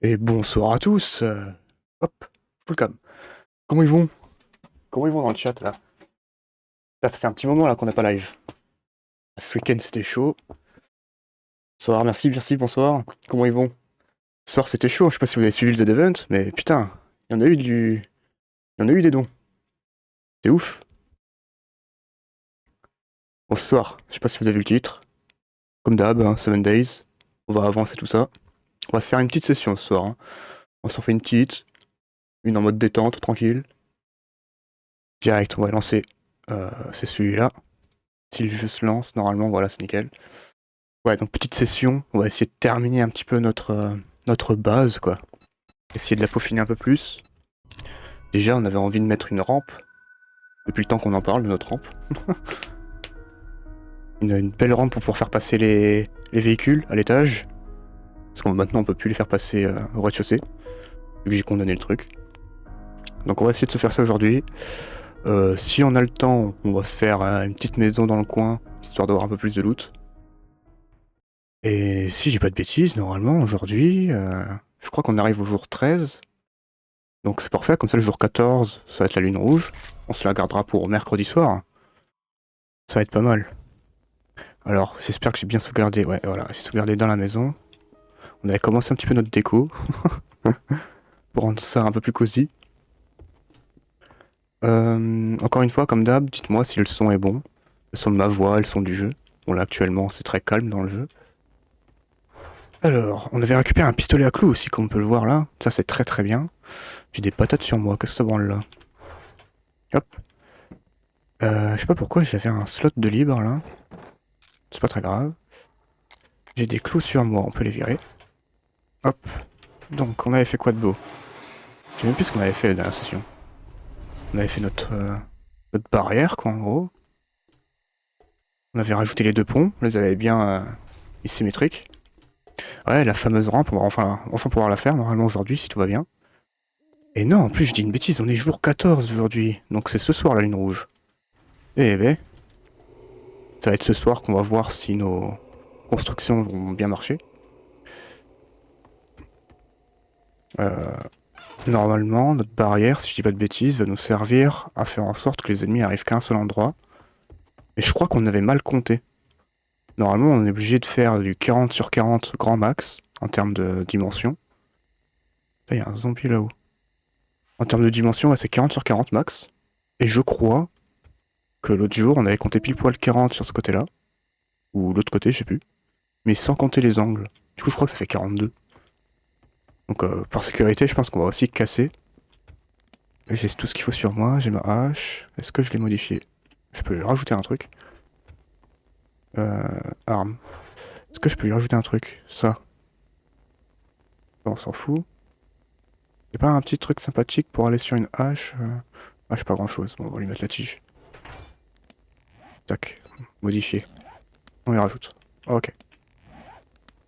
Et bonsoir à tous. Hop, full cam. Comment ils vont? Comment ils vont dans le chat là? Ça fait un petit moment là qu'on n'a pas live. Ce week-end c'était chaud. Bonsoir, merci, merci, bonsoir. Comment ils vont? Ce soir c'était chaud, je sais pas si vous avez suivi le Z-Event, mais putain, il y en a eu du. Il y en a eu des dons. C'est ouf. Bon, ce soir, je sais pas si vous avez vu le titre. Comme d'hab, hein, 7 Days. On va avancer tout ça. On va se faire une petite session ce soir, hein. On s'en fait une petite. Une en mode détente, tranquille. Direct, on va lancer. C'est celui-là. Si le jeu se lance, normalement, voilà, c'est nickel. Ouais, donc petite session, on va essayer de terminer un petit peu notre base, quoi. Essayer de la peaufiner un peu plus. Déjà, on avait envie de mettre une rampe, depuis le temps qu'on en parle de notre rampe. Une belle rampe pour pouvoir faire passer les véhicules à l'étage. Parce que maintenant, on peut plus les faire passer au rez-de-chaussée, vu que j'ai condamné le truc. Donc on va essayer de se faire ça aujourd'hui. Si on a le temps, on va se faire une petite maison dans le coin, histoire d'avoir un peu plus de loot. Et si j'ai pas de bêtises, normalement, aujourd'hui, je crois qu'on arrive au jour 13. Donc c'est parfait, comme ça le jour 14, ça va être la lune rouge. On se la gardera pour mercredi soir. Ça va être pas mal. Alors, j'espère que j'ai bien sauvegardé. Ouais, voilà, j'ai sauvegardé dans la maison. On avait commencé un petit peu notre déco. Pour rendre ça un peu plus cosy. Encore une fois, comme d'hab, dites-moi si le son est bon. Le son de ma voix, le son du jeu. Bon là, actuellement, c'est très calme dans le jeu. Alors, on avait récupéré un pistolet à clous aussi, comme on peut le voir là. Ça, c'est très très bien. J'ai des patates sur moi, qu'est-ce que ça branle là? Hop. Je sais pas pourquoi j'avais un slot de libre là. C'est pas très grave. J'ai des clous sur moi, on peut les virer. Hop. Donc, on avait fait quoi de beau? Je sais même plus ce qu'on avait fait la dernière session. On avait fait notre barrière, quoi, en gros. On avait rajouté les deux ponts, on les avait bien mis symétriques. Ouais, la fameuse rampe, on va enfin pouvoir la faire, normalement, aujourd'hui, si tout va bien. Et non, en plus, je dis une bêtise, on est jour 14 aujourd'hui. Donc c'est ce soir, la lune rouge. Eh ben, ça va être ce soir qu'on va voir si nos constructions vont bien marcher. Euh, Normalement, notre barrière, si je dis pas de bêtises, va nous servir à faire en sorte que les ennemis arrivent qu'à un seul endroit. Et je crois qu'on avait mal compté. Normalement, on est obligé de faire du 40 sur 40 grand max, en termes de dimension. Là, il y a un zombie là-haut. En termes de dimension, ouais, c'est 40 sur 40 max. Et je crois que l'autre jour, on avait compté pile poil 40 sur ce côté-là. Ou l'autre côté, je sais plus. Mais sans compter les angles. Du coup, je crois que ça fait 42. Donc, par sécurité, je pense qu'on va aussi casser. J'ai tout ce qu'il faut sur moi, j'ai ma hache. Est-ce que je l'ai modifié? Je peux lui rajouter un truc. Arme. Est-ce que je peux lui rajouter un truc? Ça. Bon, on s'en fout. Y'a pas un petit truc sympathique pour aller sur une hache? Hache, pas grand chose. Bon, on va lui mettre la tige. Tac. Modifier. On lui rajoute. Ok.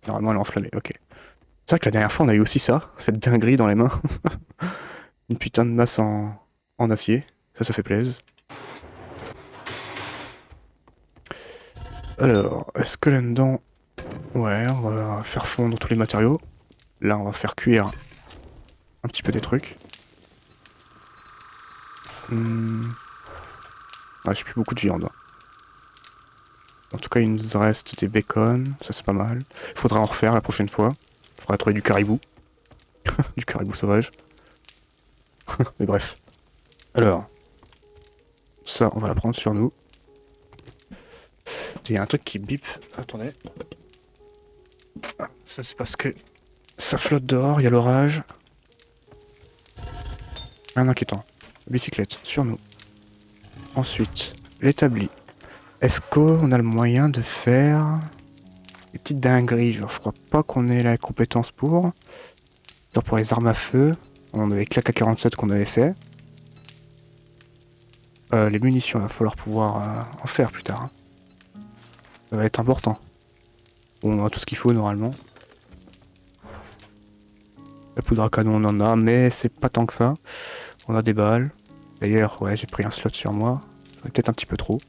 Normalement, elle est enflammée. Ok. C'est vrai que la dernière fois, on a eu aussi ça. Cette dinguerie dans les mains. Une putain de masse en acier. Ça fait plaisir. Alors, est-ce que là-dedans... Ouais, on va faire fondre tous les matériaux. Là, on va faire cuire un petit peu des trucs. Ah, j'ai plus beaucoup de viande, hein. En tout cas, il nous reste des bacon. Ça, c'est pas mal. Il faudra en refaire la prochaine fois. Il faudra trouver du caribou. Du caribou sauvage. Mais bref. Alors, ça, on va la prendre sur nous. Il y a un truc qui bip. Attendez. Ah, ça, c'est parce que ça flotte dehors, il y a l'orage. Rien d'inquiétant. Bicyclette, sur nous. Ensuite, l'établi. Est-ce qu'on a le moyen de faire des petites dingueries? Genre, je crois pas qu'on ait la compétence pour. Genre pour les armes à feu, on avait que la K-47 qu'on avait fait. Les munitions, il va falloir pouvoir en faire plus tard, hein. Ça va être important. Bon, on a tout ce qu'il faut normalement. La poudre à canon, on en a, mais c'est pas tant que ça. On a des balles. D'ailleurs, ouais, j'ai pris un slot sur moi. Peut-être un petit peu trop.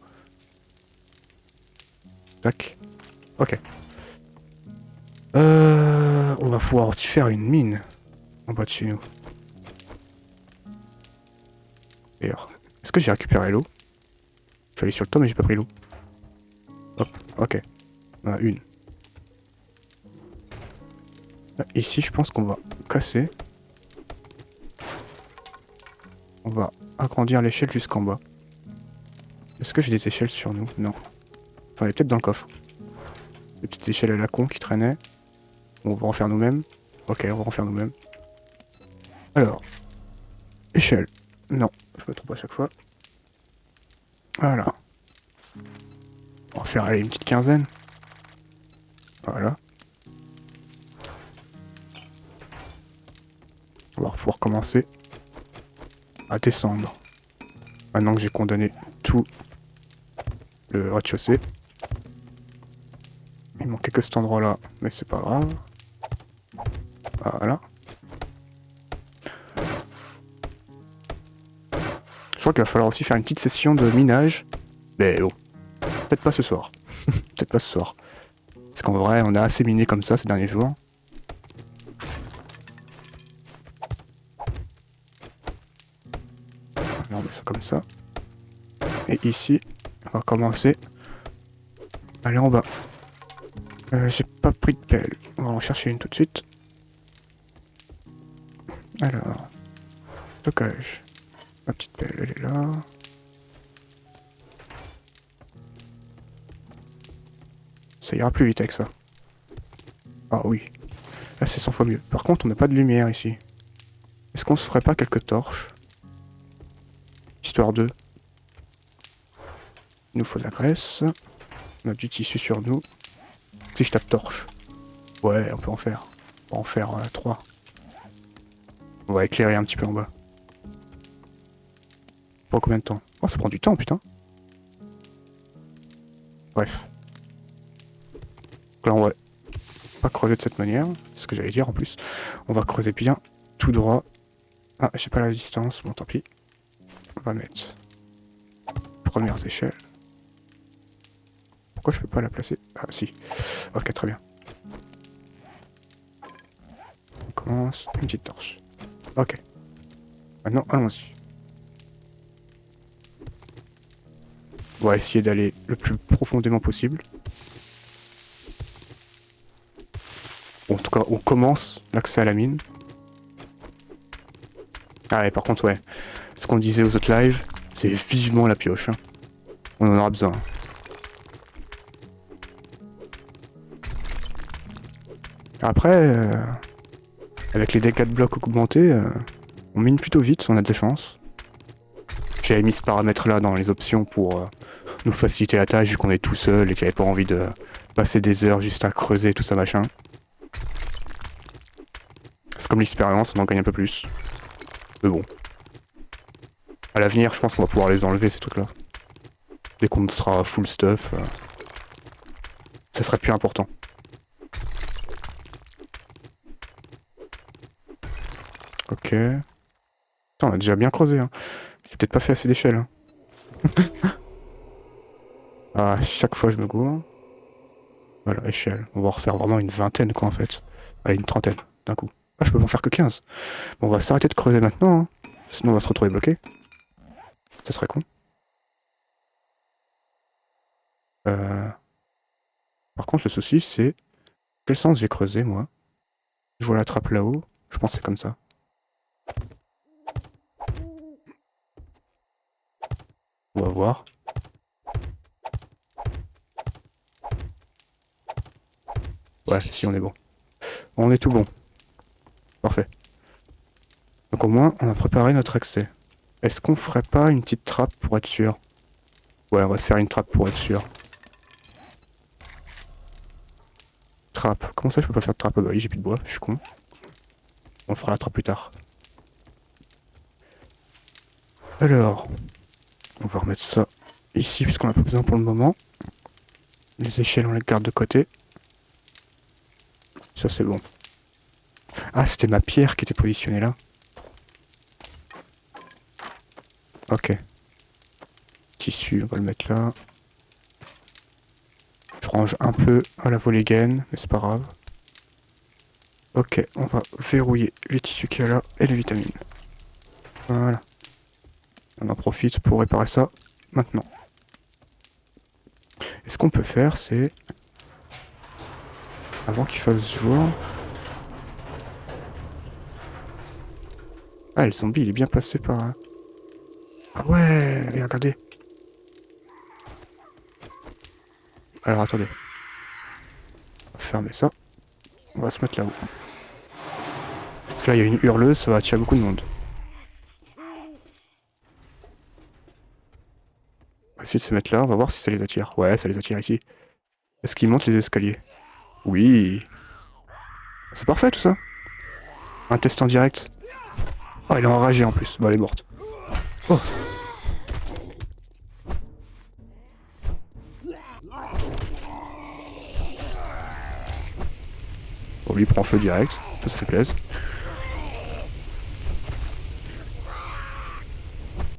Tac. Ok. On va pouvoir aussi faire une mine. En bas de chez nous. D'ailleurs, est-ce que j'ai récupéré l'eau? Je suis allé sur le toit mais j'ai pas pris l'eau. Hop, ok. On a une. Ici, je pense qu'on va casser. On va agrandir l'échelle jusqu'en bas. Est-ce que j'ai des échelles sur nous? Non. J'en ai peut-être dans le coffre. Des petites échelles à la con qui traînaient. On va en faire nous-mêmes. Ok, on va en faire nous-mêmes. Alors. Échelle. Non, je me trompe à chaque fois. Voilà. On va faire aller une petite quinzaine. Voilà. On va pouvoir commencer à descendre. Maintenant que j'ai condamné tout le rez-de-chaussée. Il manquait que cet endroit-là, mais c'est pas grave. Voilà. Je crois qu'il va falloir aussi faire une petite session de minage. Mais oh, peut-être pas ce soir. Peut-être pas ce soir. Parce qu'en vrai, on a assez miné comme ça ces derniers jours. Alors on met ça comme ça. Et ici, on va commencer à aller en bas. J'ai pas pris de pelle. On va en chercher une tout de suite. Alors, stockage. Ma petite pelle, elle est là. Ça ira plus vite avec ça. Ah oui. Là, c'est 100 fois mieux. Par contre, on n'a pas de lumière ici. Est-ce qu'on se ferait pas quelques torches? Histoire de... Il nous faut de la graisse. On a du tissu sur nous. Si je tape torche. Ouais, on peut en faire. On va en faire 3. On va éclairer un petit peu en bas. Pour combien de temps? Oh, ça prend du temps, putain. Bref. Donc là, on va pas creuser de cette manière. C'est ce que j'allais dire en plus. On va creuser bien tout droit. Ah, j'ai pas la distance. Bon, tant pis. On va mettre premières échelles. Pourquoi je peux pas la placer? Ah, si. Ok, très bien. On commence. Une petite torche. Ok. Maintenant, allons-y. On va essayer d'aller le plus profondément possible. Bon, en tout cas, on commence l'accès à la mine. Ah ouais, par contre, ouais. Ce qu'on disait aux autres lives, c'est vivement la pioche. Hein. On en aura besoin. Après, avec les dégâts de blocs augmentés, on mine plutôt vite, on a de la chance. J'avais mis ce paramètre là dans les options pour nous faciliter la tâche vu qu'on est tout seul et que j'avais pas envie de passer des heures juste à creuser tout ça machin. C'est comme l'expérience, on en gagne un peu plus. Mais bon. À l'avenir, je pense qu'on va pouvoir les enlever ces trucs là. Dès qu'on sera full stuff, ça serait plus important. Ok. Putain, on a déjà bien creusé. Hein. J'ai peut-être pas fait assez d'échelles. Hein. À chaque fois je me gourre. Voilà, échelle. On va en refaire vraiment une vingtaine quoi en fait. Allez, une trentaine d'un coup. Ah, je peux en faire que 15. Bon, on va s'arrêter de creuser maintenant. Hein. Sinon on va se retrouver bloqué. Ça serait con. Par contre, le souci c'est... Quel sens j'ai creusé moi? Je vois la trappe là-haut. Je pense que c'est comme ça. On va voir. Ouais, si on est bon. On est tout bon. Parfait. Donc au moins, on a préparé notre accès. Est-ce qu'on ferait pas une petite trappe pour être sûr? Ouais, on va se faire une trappe pour être sûr. Trappe. Comment ça, je peux pas faire de trappe? Ah bah oui, j'ai plus de bois, je suis con. On fera la trappe plus tard. Alors, on va remettre ça ici, puisqu'on n'a pas besoin pour le moment. Les échelles, on les garde de côté. Ça, c'est bon. Ah, c'était ma pierre qui était positionnée là. Ok. Tissu, on va le mettre là. Je range un peu à la volée gaine, mais c'est pas grave. Ok, on va verrouiller les tissus qu'il y a là et les vitamines. Voilà. On en profite pour réparer ça maintenant. Et ce qu'on peut faire, c'est... Avant qu'il fasse jour... Ah, le zombie, il est bien passé par... Ah ouais, regardez. Alors, attendez. On va fermer ça. On va se mettre là-haut. Parce que là, il y a une hurleuse, ça va attirer beaucoup de monde. On va essayer de se mettre là, on va voir si ça les attire. Ouais, ça les attire ici. Est-ce qu'ils montent les escaliers? Oui. C'est parfait tout ça. Un test en direct. Oh, elle est enragée en plus. Bon, elle est morte. Oh. Bon, lui il prend feu direct. Ça fait plaisir.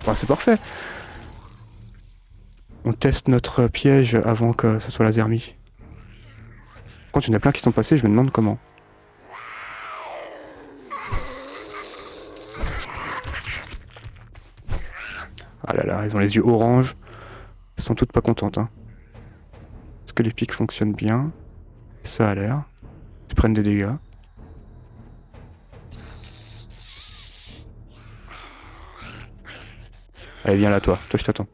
Bah, c'est parfait. On teste notre piège avant que ce soit la zermie. Quand il y en a plein qui sont passés, je me demande comment. Ah là là, ils ont les yeux orange. Elles sont toutes pas contentes, hein. Est-ce que les pics fonctionnent bien? Ça a l'air. Ils prennent des dégâts. Allez, viens là, toi. Toi, je t'attends.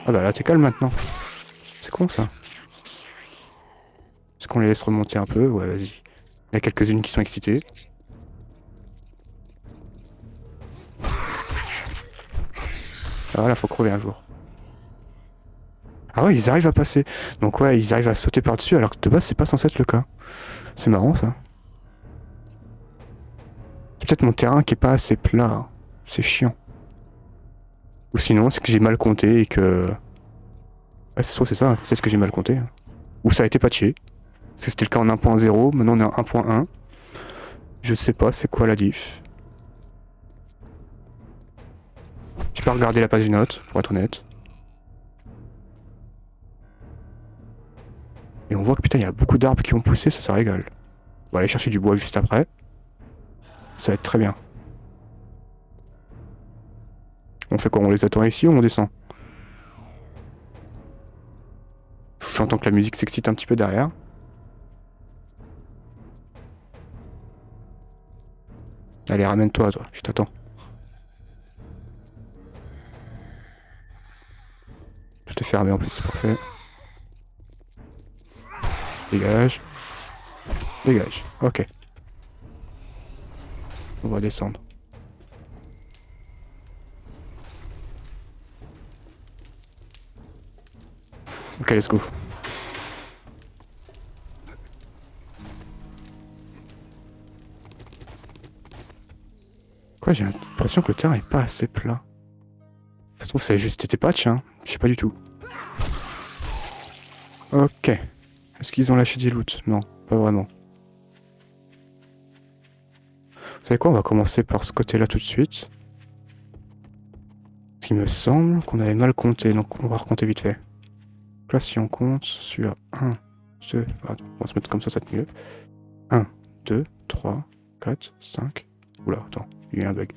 Ah bah là, t'es calme maintenant. C'est con, ça. Est-ce qu'on les laisse remonter un peu? Ouais, vas-y. Il y a quelques-unes qui sont excitées. Ah là, faut crever un jour. Ah ouais, ils arrivent à passer. Donc ouais, ils arrivent à sauter par-dessus, alors que de base, c'est pas censé être le cas. C'est marrant, ça. C'est peut-être mon terrain qui est pas assez plat. Hein. C'est chiant. Ou sinon, c'est que j'ai mal compté et que... Ouais, c'est ça, peut-être que j'ai mal compté. Ou ça a été patché. Parce que c'était le cas en 1.0, maintenant on est en 1.1. Je sais pas, c'est quoi la diff. J'ai pas regardé la page notes, pour être honnête. Et on voit que putain, il y a beaucoup d'arbres qui ont poussé, ça régale. On va aller chercher du bois juste après. Ça va être très bien. On fait quoi? On les attend ici ou on descend? J'entends que la musique s'excite un petit peu derrière. Allez, ramène-toi, toi, je t'attends. Tout est fermé en plus, c'est parfait. Dégage. Dégage, ok. On va descendre. Ok, let's go. Quoi, j'ai l'impression que le terrain est pas assez plat. Ça se trouve, ça a juste été patch, hein. Je sais pas du tout. Ok. Est-ce qu'ils ont lâché des loots? Non, pas vraiment. Vous savez quoi, on va commencer par ce côté-là tout de suite. Parce qu'il me semble qu'on avait mal compté, donc on va recompter vite fait. Donc là, si on compte sur 1, 2, on va se mettre comme ça va être mieux. 1, 2, 3, 4, 5. Oula, attends, il y a eu un bug.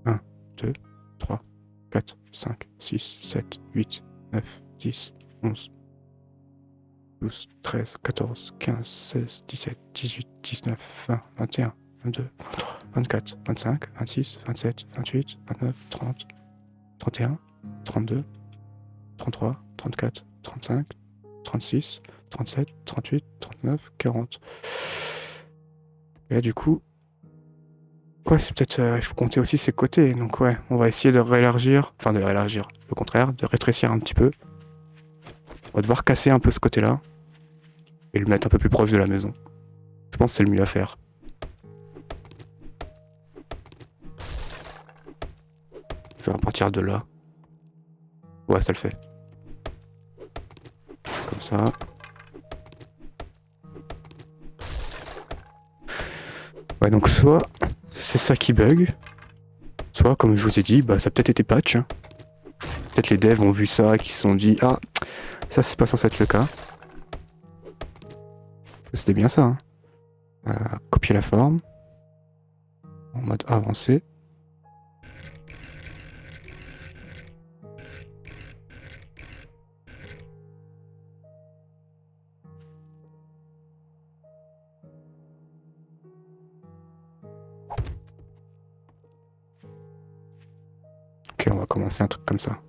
1, 2, 3, 4, 5, 6, 7, 8, 9, 10, 11, 12, 13, 14, 15, 16, 17, 18, 19, 20, 21, 22, 23, 24, 25, 26, 27, 28, 29, 30, 31, 32, 33, 34, 35, 36, 37, 38, 39, 40. Et là, du coup... Ouais, c'est peut-être... il faut compter aussi ses côtés. Donc ouais, on va essayer de réélargir. Enfin, de réélargir. Le contraire, de rétrécir un petit peu. On va devoir casser un peu ce côté-là. Et le mettre un peu plus proche de la maison. Je pense que c'est le mieux à faire. Je vais repartir de là. Ouais, ça le fait. Comme ça. Ouais, donc soit c'est ça qui bug, soit comme je vous ai dit, bah ça a peut-être été patch. Hein. Peut-être les devs ont vu ça et qui se sont dit ah ça c'est pas censé être le cas. C'était bien ça. Hein. Copier la forme. En mode avancé. Ok, on va commencer un truc comme ça.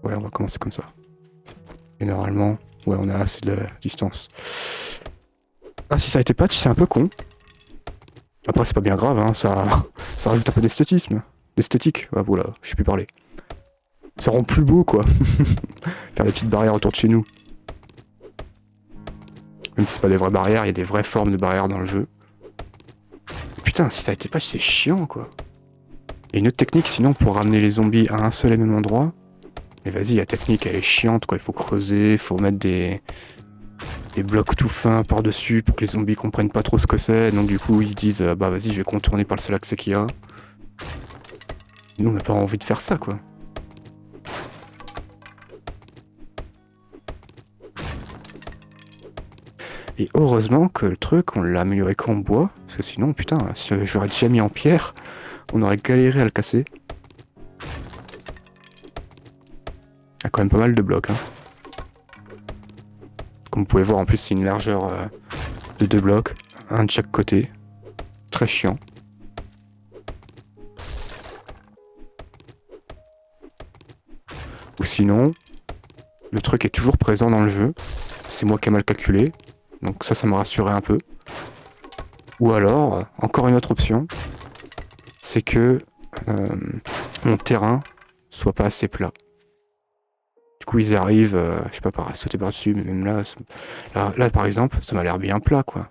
Ouais, on va commencer comme ça. Et normalement, ouais, on a assez de distance. Ah, si ça a été patch, c'est un peu con. Après, c'est pas bien grave, hein, ça rajoute un peu d'esthétisme. D'esthétique. Ah, voilà, je sais plus parler. Ça rend plus beau, quoi. Faire des petites barrières autour de chez nous. Même si c'est pas des vraies barrières, il y a des vraies formes de barrières dans le jeu. Putain, si ça a été patch, c'est chiant, quoi. Et une autre technique, sinon, pour ramener les zombies à un seul et même endroit. Mais vas-y, la technique, elle est chiante, quoi. Il faut creuser, il faut mettre des blocs tout fins par-dessus pour que les zombies comprennent pas trop ce que c'est. Donc du coup, ils se disent, bah vas-y, je vais contourner par le seul accès qu'il y a. Nous, on n'a pas envie de faire ça, quoi. Et heureusement que le truc, on l'a amélioré qu'en bois. Parce que sinon, putain, si j'aurais déjà mis en pierre, on aurait galéré à le casser. Il y a quand même pas mal de blocs, hein. Comme vous pouvez voir, en plus, c'est une largeur de 2 blocs. Un de chaque côté. Très chiant. Ou sinon, le truc est toujours présent dans le jeu. C'est moi qui ai mal calculé. Donc ça me rassurait un peu. Ou alors, encore une autre option, c'est que mon terrain soit pas assez plat. Du coup, ils arrivent, je sais pas, par sauter par-dessus, mais même là, par exemple, ça m'a l'air bien plat, quoi.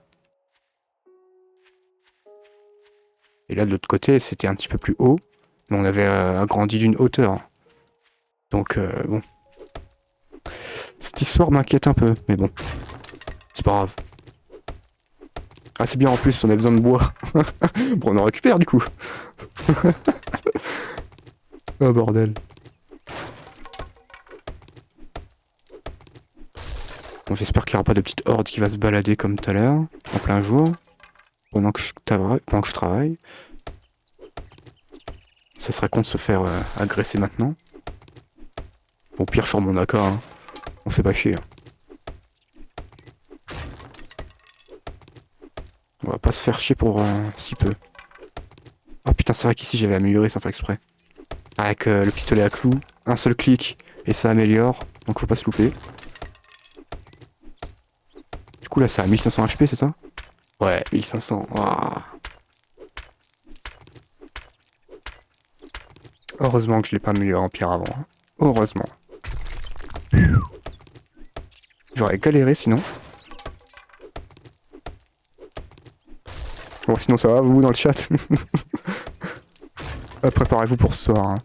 Et là, de l'autre côté, c'était un petit peu plus haut, mais on avait agrandi d'une hauteur. Donc, bon. Cette histoire m'inquiète un peu, mais bon. C'est pas grave. Ah, c'est bien en plus, on a besoin de bois. Bon, on en récupère du coup. Oh bordel. Bon, j'espère qu'il n'y aura pas de petite horde qui va se balader comme tout à l'heure, en plein jour, pendant que je travaille. Ça serait con de se faire agresser maintenant. Bon, pire, je sors mon AK, hein. On fait pas chier. Hein. On va pas se faire chier pour si peu. Oh putain, c'est vrai qu'ici j'avais amélioré sans faire exprès. Avec le pistolet à clous, un seul clic et ça améliore, donc faut pas se louper. Du coup là c'est à 1500 HP, c'est ça? Ouais, 1500. Ouah. Heureusement que je l'ai pas amélioré en pire avant. Hein. Heureusement. J'aurais galéré sinon. Bon sinon ça va, vous dans le chat. Préparez-vous pour ce soir. Hein.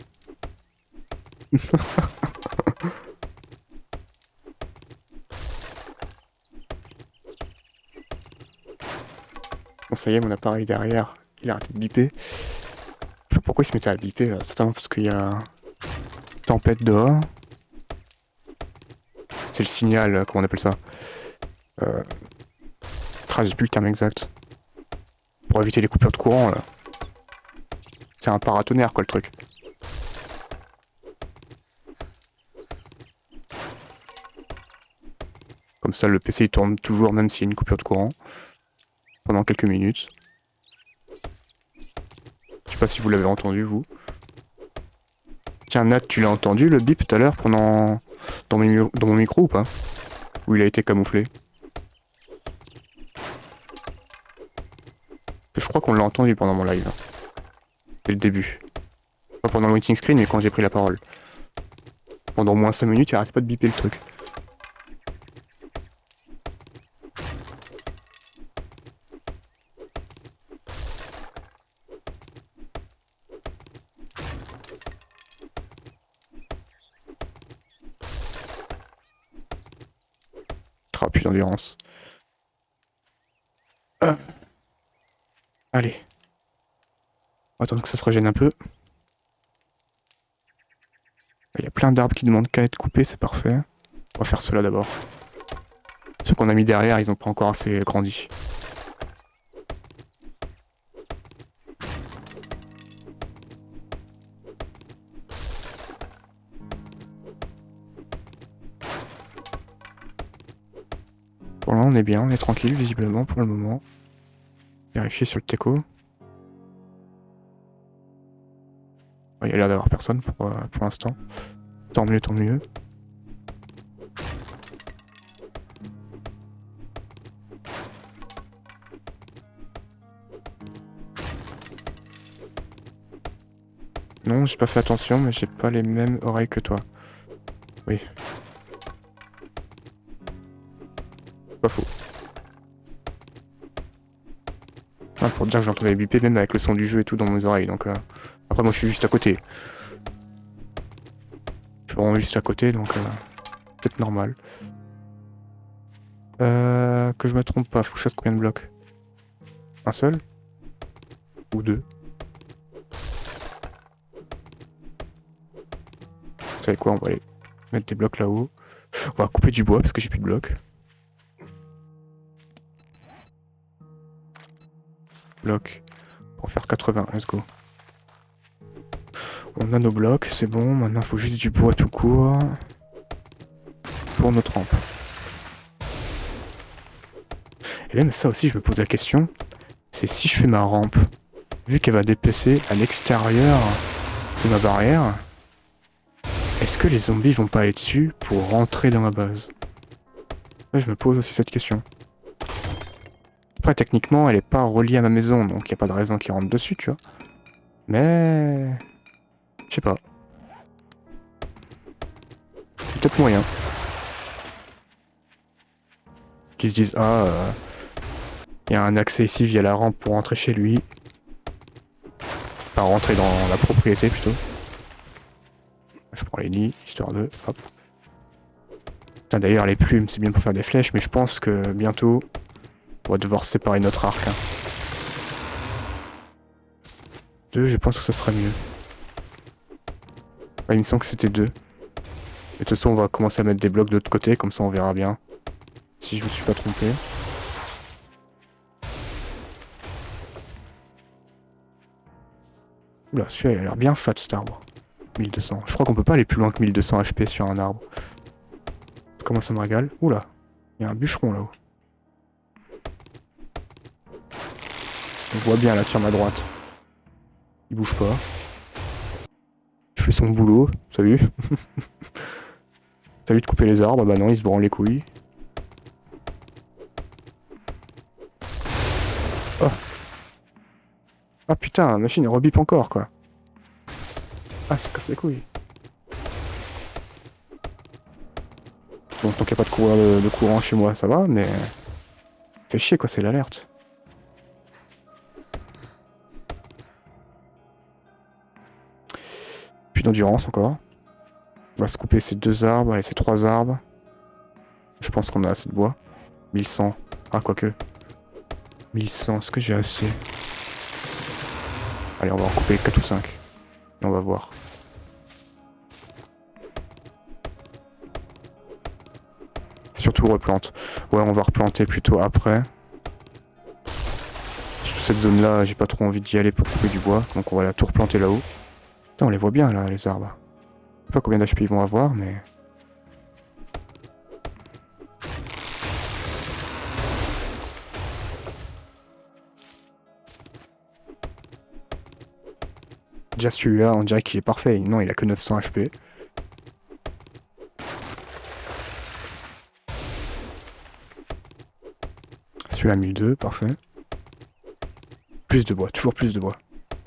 Bon ça y est, mon appareil derrière, il a arrêté de biper. Je sais pas pourquoi il se mettait à biper là, certainement parce qu'il y a tempête dehors. C'est le signal, comment on appelle ça j'ai plus le terme exact. Pour éviter les coupures de courant là. C'est un paratonnerre quoi le truc. Comme ça le PC il tourne toujours même s'il y a une coupure de courant. Pendant quelques minutes. Je sais pas si vous l'avez entendu vous. Tiens Nat, tu l'as entendu le bip tout à l'heure pendant dans mon micro ou pas? Où il a été camouflé? Je crois qu'on l'a entendu pendant mon live. Dès le début. Pas pendant le waiting screen mais quand j'ai pris la parole. Pendant au moins 5 minutes il arrête pas de biper le truc. Plus d'endurance. Allez. Attends que ça se régène un peu. Il y a plein d'arbres qui demandent qu'à être coupés, c'est parfait. On va faire cela d'abord. ceux qu'on a mis derrière, ils ont pas encore assez grandi. Pour là, on est bien, on est tranquille, visiblement, pour le moment. Vérifier sur le teco. Il y a l'air d'avoir personne pour l'instant. Tant mieux, tant mieux. Non, j'ai pas fait attention, mais j'ai pas les mêmes oreilles que toi. Oui. Pas faux. Ah, pour te dire que j'entendais biper même avec le son du jeu et tout dans mes oreilles, donc... Après, moi, je suis juste à côté. Je suis vraiment juste à côté, donc... peut-être normal. Que je me trompe pas, faut que je fasse combien de blocs? Un seul? Ou deux? Vous savez quoi, on va aller mettre des blocs là-haut. On va couper du bois parce que j'ai plus de blocs. Blocs. Pour faire 80, let's go. On a nos blocs, c'est bon. Maintenant, il faut juste du bois tout court. Pour notre rampe. Et même ça aussi, je me pose la question. C'est si je fais ma rampe, vu qu'elle va dépasser à l'extérieur de ma barrière, est-ce que les zombies vont pas aller dessus pour rentrer dans ma base? Là, je me pose aussi cette question. Après, techniquement, elle est pas reliée à ma maison, donc il n'y a pas de raison qu'ils rentrent dessus, tu vois. Mais... je sais pas. Peut-être moyen. Qu'ils se disent, ah, il y a un accès ici via la rampe pour rentrer chez lui. Enfin, rentrer dans la propriété, plutôt. Je prends les nids, histoire de... hop. Putain, d'ailleurs, les plumes, c'est bien pour faire des flèches, mais je pense que bientôt, on va devoir séparer notre arc. Hein. 2, je pense que ce sera mieux. Ouais, il me semble que c'était 2. Et de toute façon, on va commencer à mettre des blocs de l'autre côté, comme ça on verra bien. Si je me suis pas trompé. Oula, celui-là, il a l'air bien fat, cet arbre. 1200. Je crois qu'on peut pas aller plus loin que 1200 HP sur un arbre. Comment ça me régale. Oula, il y a un bûcheron là-haut. On voit bien là sur ma droite. Il bouge pas. Je fais son boulot, salut. Salut de couper les arbres, bah non, il se branle les couilles. Oh. Ah putain, la machine elle rebip encore quoi. Ah, ça casse les couilles. Bon, tant qu'il n'y a pas de courant chez moi, ça va, mais... fait chier quoi, c'est l'alerte. Plus d'endurance encore. On va se couper ces 2 arbres et ces 3 arbres. Je pense qu'on a assez de bois. 1100. Ah, quoique. 1100, est-ce que j'ai assez? Allez, on va en couper 4 ou 5. Et on va voir. Surtout replante. Ouais, on va replanter plutôt après. Sur cette zone-là, j'ai pas trop envie d'y aller pour couper du bois. Donc on va la tout replanter là-haut. Putain, on les voit bien là, les arbres. Je sais pas combien d'HP ils vont avoir, mais... Déjà celui-là, on dirait qu'il est parfait. Non, il a que 900 HP. Celui-là 1002, parfait. Plus de bois, toujours plus de bois.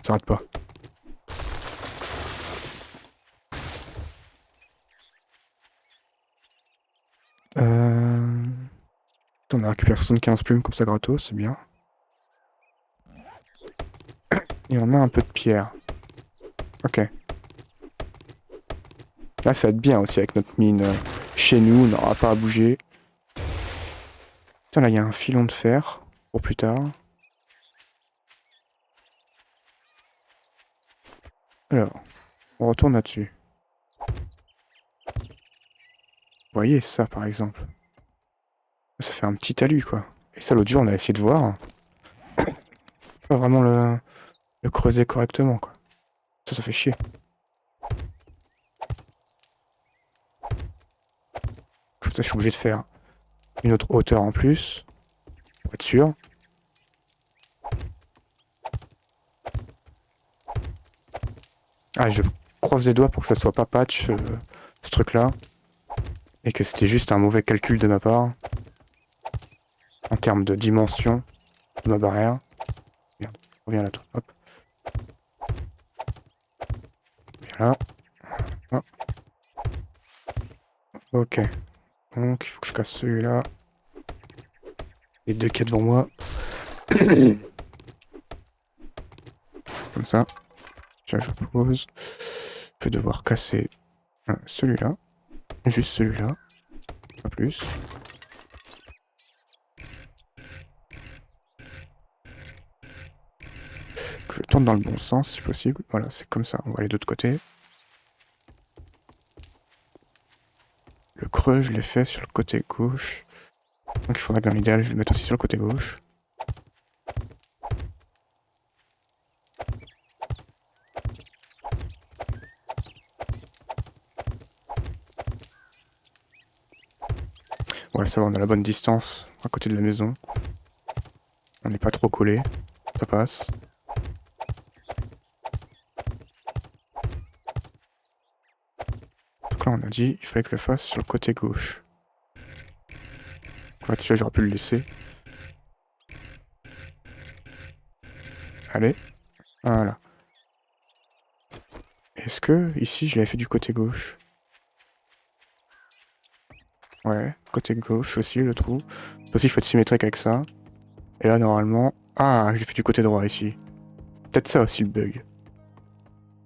Ça rate pas. On a récupéré 75 plumes comme ça gratos, c'est bien. Et on a un peu de pierre. Ok. Là, ça va être bien aussi avec notre mine chez nous, on n'aura pas à bouger. Putain, là, il y a un filon de fer pour plus tard. Alors, on retourne là-dessus. Vous voyez ça, par exemple. Ça fait un petit talus, quoi. Et ça, l'autre jour, on a essayé de voir. Pas vraiment le creuser correctement, quoi. Ça fait chier. Comme ça, je suis obligé de faire une autre hauteur en plus, pour être sûr. Ah, je croise les doigts pour que ça soit pas patch, ce truc-là. Et que c'était juste un mauvais calcul de ma part. En termes de dimension de ma barrière. Merde, reviens là, toi. Hop. Viens là. Hop. Ok. Donc, il faut que je casse celui-là. Les deux qui est devant moi. Comme ça. Tiens, je pose. Je vais devoir casser celui-là. Juste celui-là. Pas plus. Que je tourne dans le bon sens si possible. Voilà, c'est comme ça. On va aller de l'autre côté. Le creux, je l'ai fait sur le côté gauche. Donc il faudrait que dans l'idéal, je le mette aussi sur le côté gauche. Ouais, ça va, on a la bonne distance à côté de la maison. On n'est pas trop collé. Ça passe. Donc là, on a dit, il fallait que je le fasse sur le côté gauche. Ouais, tu vois, j'aurais pu le laisser. Allez. Voilà. Est-ce que, ici, je l'avais fait du côté gauche? Ouais, côté gauche aussi, le trou. Aussi, il faut être symétrique avec ça. Et là, normalement... Ah, j'ai fait du côté droit, ici. Peut-être ça aussi, le bug.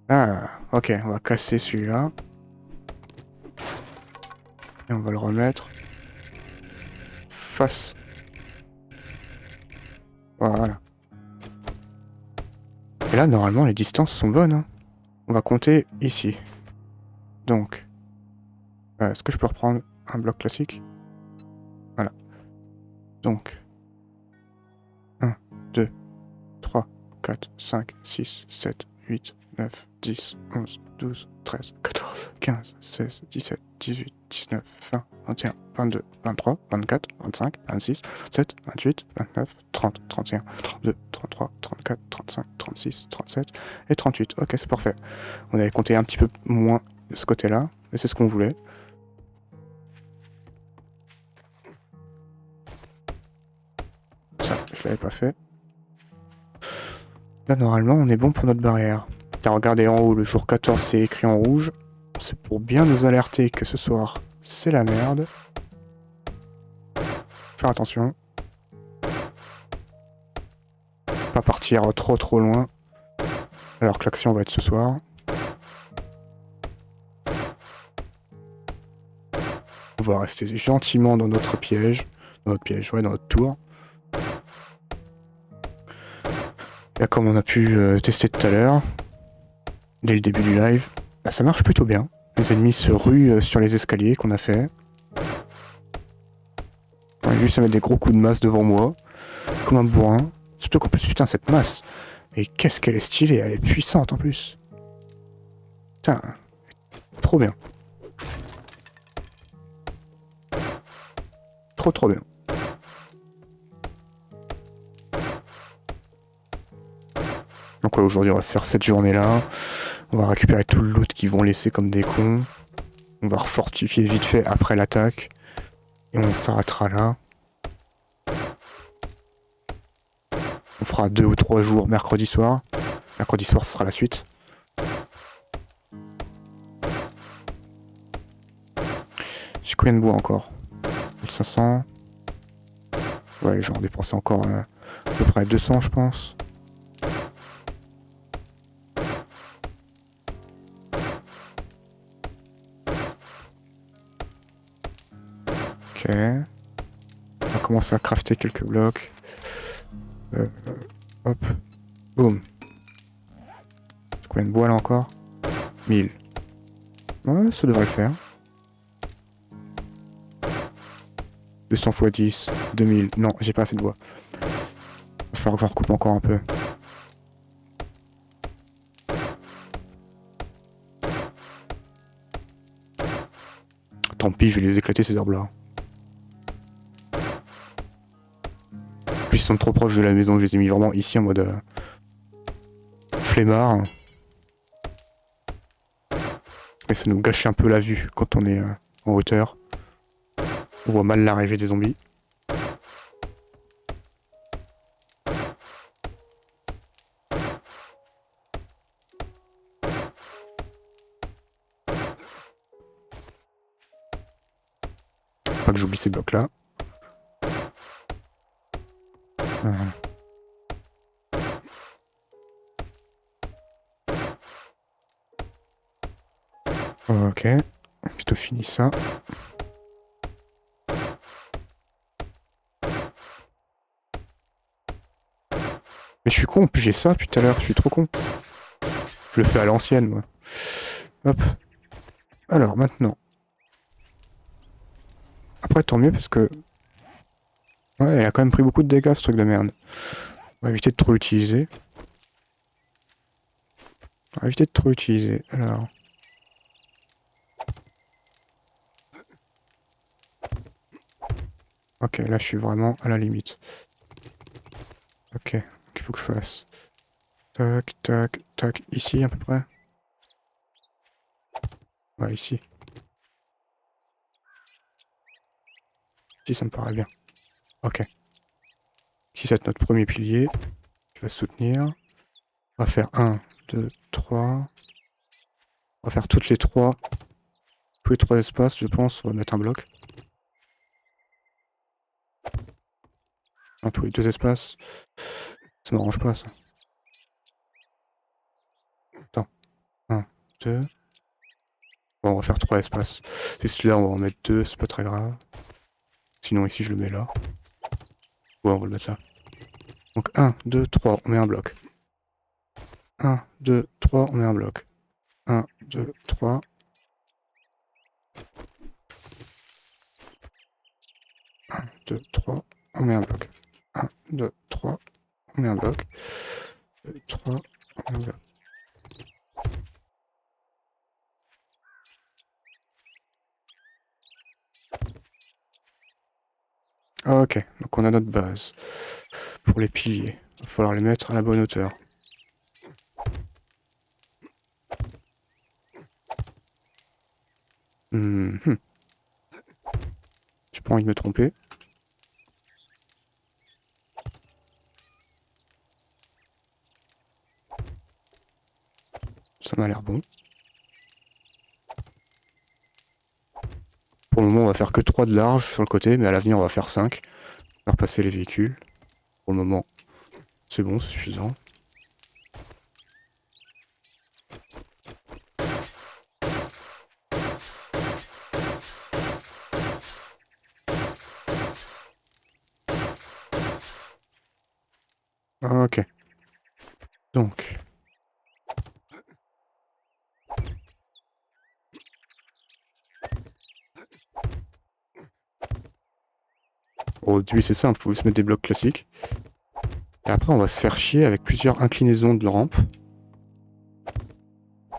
Ah, ok, on va casser celui-là. Et on va le remettre face. Voilà. Et là, normalement, les distances sont bonnes. Hein. On va compter ici. Donc, est-ce que je peux reprendre un bloc classique? Voilà. Donc, 1, 2, 3, 4, 5, 6, 7, 8, 9, 10, 11, 12, 13, 14, 15, 16, 17, 18, 19, 20, 21, 22, 23, 24, 25, 26, 27, 28, 29, 30, 31, 32, 33, 34, 35, 36, 37 et 38. Ok, c'est parfait. On avait compté un petit peu moins de ce côté-là, mais c'est ce qu'on voulait. Ça, je l'avais pas fait. Là, normalement, on est bon pour notre barrière. T'as regardé en haut, le jour 14, c'est écrit en rouge. C'est pour bien nous alerter que ce soir, c'est la merde. Faire attention. Pas partir trop loin. Alors que l'action va être ce soir. On va rester gentiment dans notre piège. Dans notre piège, ouais, dans notre tour. Là, comme on a pu tester tout à l'heure, dès le début du live, bah, ça marche plutôt bien. Les ennemis se ruent sur les escaliers qu'on a fait. On a juste à mettre des gros coups de masse devant moi, comme un bourrin. Surtout qu'en plus, putain, cette masse, et qu'est-ce qu'elle est stylée, elle est puissante en plus. Putain, trop bien. Trop bien. Donc ouais, aujourd'hui on va se faire cette journée-là. On va récupérer tout le loot qu'ils vont laisser comme des cons. On va refortifier vite fait après l'attaque. Et on s'arrêtera là. On fera 2 ou 3 jours mercredi soir. Mercredi soir ce sera la suite. J'ai combien de bois encore? 1500. Ouais, j'en dépensé encore à peu près 200 je pense. Ok. On va commencer à crafter quelques blocs. Hop. Boum. Combien de bois là encore? 1000. Ouais, ça devrait le faire. 200 x 10, 2000. Non, j'ai pas assez de bois. Il va falloir que j'en recoupe encore un peu. Tant pis, je vais les éclater ces herbes-là. En plus, ils sont trop proches de la maison, je les ai mis vraiment ici en mode flemmard. Et ça nous gâche un peu la vue quand on est en hauteur. On voit mal l'arrivée des zombies. Pas que j'oublie ces blocs-là. Ok, plutôt fini ça. Mais je suis con, en plus j'ai ça depuis tout à l'heure, je suis trop con. Je le fais à l'ancienne, moi. Hop. Alors, maintenant. Après, tant mieux, parce que... Ouais, elle a quand même pris beaucoup de dégâts, ce truc de merde. On va éviter de trop l'utiliser. On va éviter de trop l'utiliser. Alors... Ok, là, je suis vraiment à la limite. Ok, qu'il faut que je fasse. Tac, tac, tac. Ici, à peu près. Ouais, ici. Ici, ça me paraît bien. Ok. Ici, c'est notre premier pilier. Tu vas soutenir. On va faire 1, 2, 3. On va faire toutes les 3. Tous les 3 espaces, je pense. On va mettre un bloc. Tous les 2 espaces. Ça m'arrange pas, ça. Attends. 1, 2. Bon, on va faire 3 espaces. Juste là, on va en mettre 2, c'est pas très grave. Sinon, ici, je le mets là. Ouais, on va le mettre là. Donc 1, 2, 3, on met un bloc. 1, 2, 3, on met un bloc. 1, 2, 3. 1, 2, 3, on met un bloc. 1, 2, 3, on met un bloc. 2, 3, on met un bloc. Ok, donc on a notre base. Pour les piliers, il va falloir les mettre à la bonne hauteur. J'ai pas envie de me tromper. Ça m'a l'air bon. Pour le moment, on va faire que 3 de large sur le côté, mais à l'avenir, on va faire 5. Faire passer les véhicules. Pour le moment, c'est bon, c'est suffisant. Ok. Donc. Au début, c'est simple, faut juste mettre des blocs classiques. Et après, on va se faire chier avec plusieurs inclinaisons de rampe.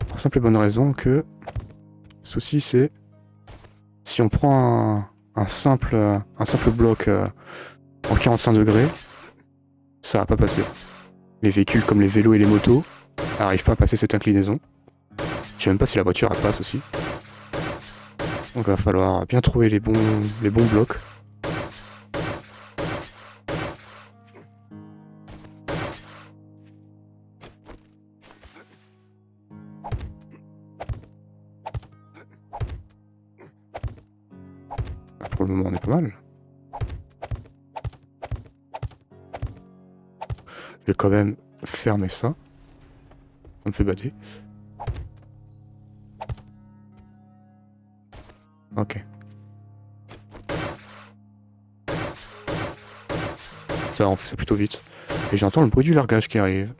Pour simple et bonne raison que... Le souci, c'est... Si on prend un simple bloc en 45 degrés, ça va pas passer. Les véhicules comme les vélos et les motos n'arrivent pas à passer cette inclinaison. Je sais même pas si la voiture elle passe aussi. Donc il va falloir bien trouver les bons blocs. Pour le moment on est pas mal. Je vais quand même fermer ça. Ça me fait bader. Ok. Ça, on fait ça plutôt vite. Et j'entends le bruit du largage qui arrive.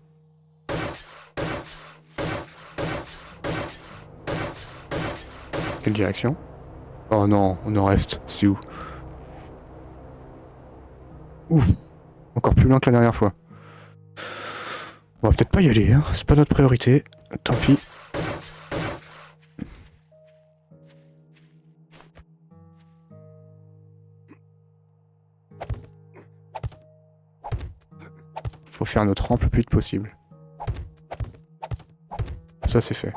Quelle direction? Oh non, on en reste. C'est où? Ouf, encore plus loin que la dernière fois. On va peut-être pas y aller, hein. C'est pas notre priorité. Tant pis. Faut faire notre rampe le plus vite possible. Ça c'est fait.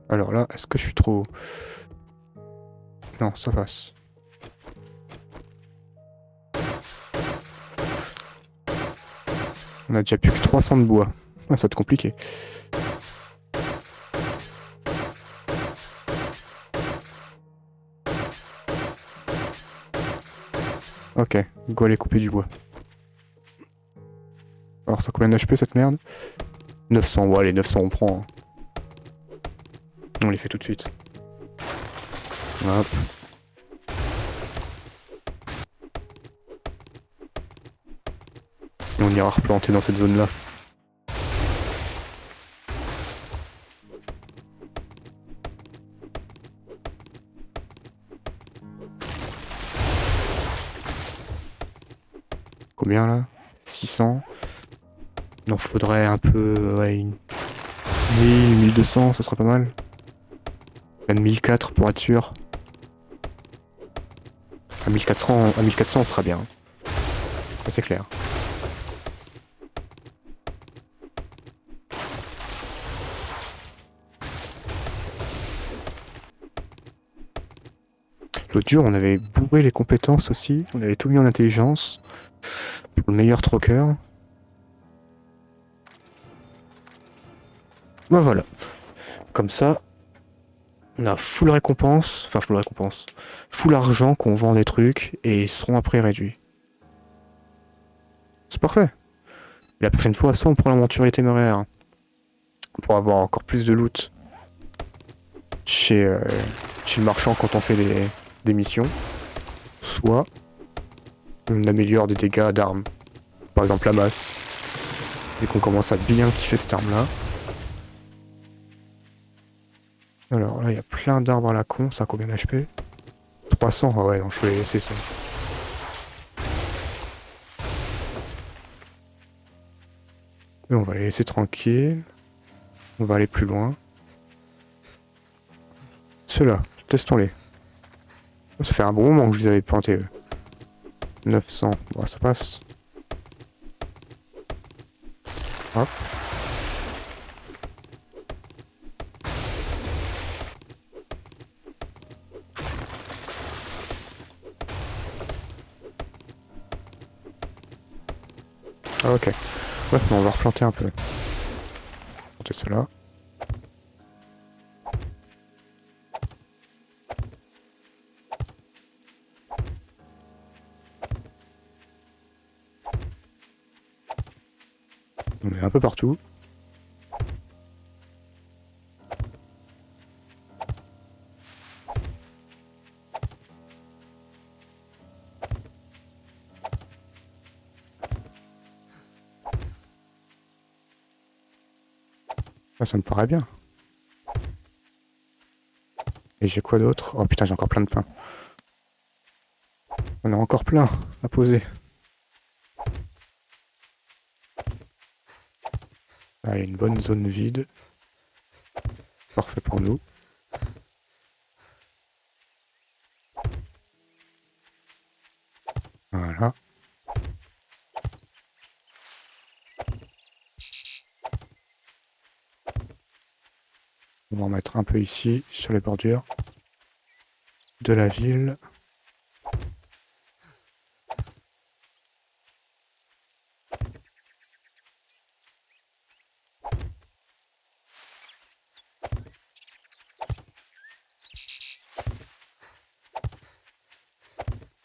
Alors là, est-ce que je suis trop... Non, ça passe. On a déjà plus que 300 de bois. Ah, ça va être compliqué. Ok, go aller couper du bois. Alors ça combien d'HP cette merde? 900, ouais les 900 on prend. Hein. On les fait tout de suite. Hop. Et on ira replanter dans cette zone là. Combien là? 600. Il en faudrait un peu... Ouais, 1000, 1200, ça serait pas mal. Même 1004 pour être sûr. À 1400 on sera bien. Ça c'est clair. L'autre jour on avait bourré les compétences aussi. On avait tout mis en intelligence. Pour le meilleur troqueur. Ben voilà. Comme ça, on a full récompense. Enfin full récompense. Full argent qu'on vend des trucs et ils seront après réduits. C'est parfait. Et la prochaine fois, soit on prend l'aventure téméraire pour avoir encore plus de loot chez, chez le marchand quand on fait des missions, soit on améliore des dégâts d'armes. Par exemple la masse. Dès qu'on commence à bien kiffer cette arme là. Alors là il y a plein d'arbres à la con, ça a combien d'HP? 300, ah ouais, non, je vais les laisser ça. Et on va les laisser tranquilles. On va aller plus loin. Ceux-là, testons-les. Ça fait un bon moment que je les avais plantés. 900, bon, ça passe. Hop. Ah, ok. Ouais, on va replanter un peu. Planter cela. On met un peu partout. Ah, ça me paraît bien. Et j'ai quoi d'autre? Oh putain, j'ai encore plein de pain. On a encore plein à poser. Ah, il y a une bonne zone vide. Parfait pour nous. Voilà. On va en mettre un peu ici, sur les bordures de la ville.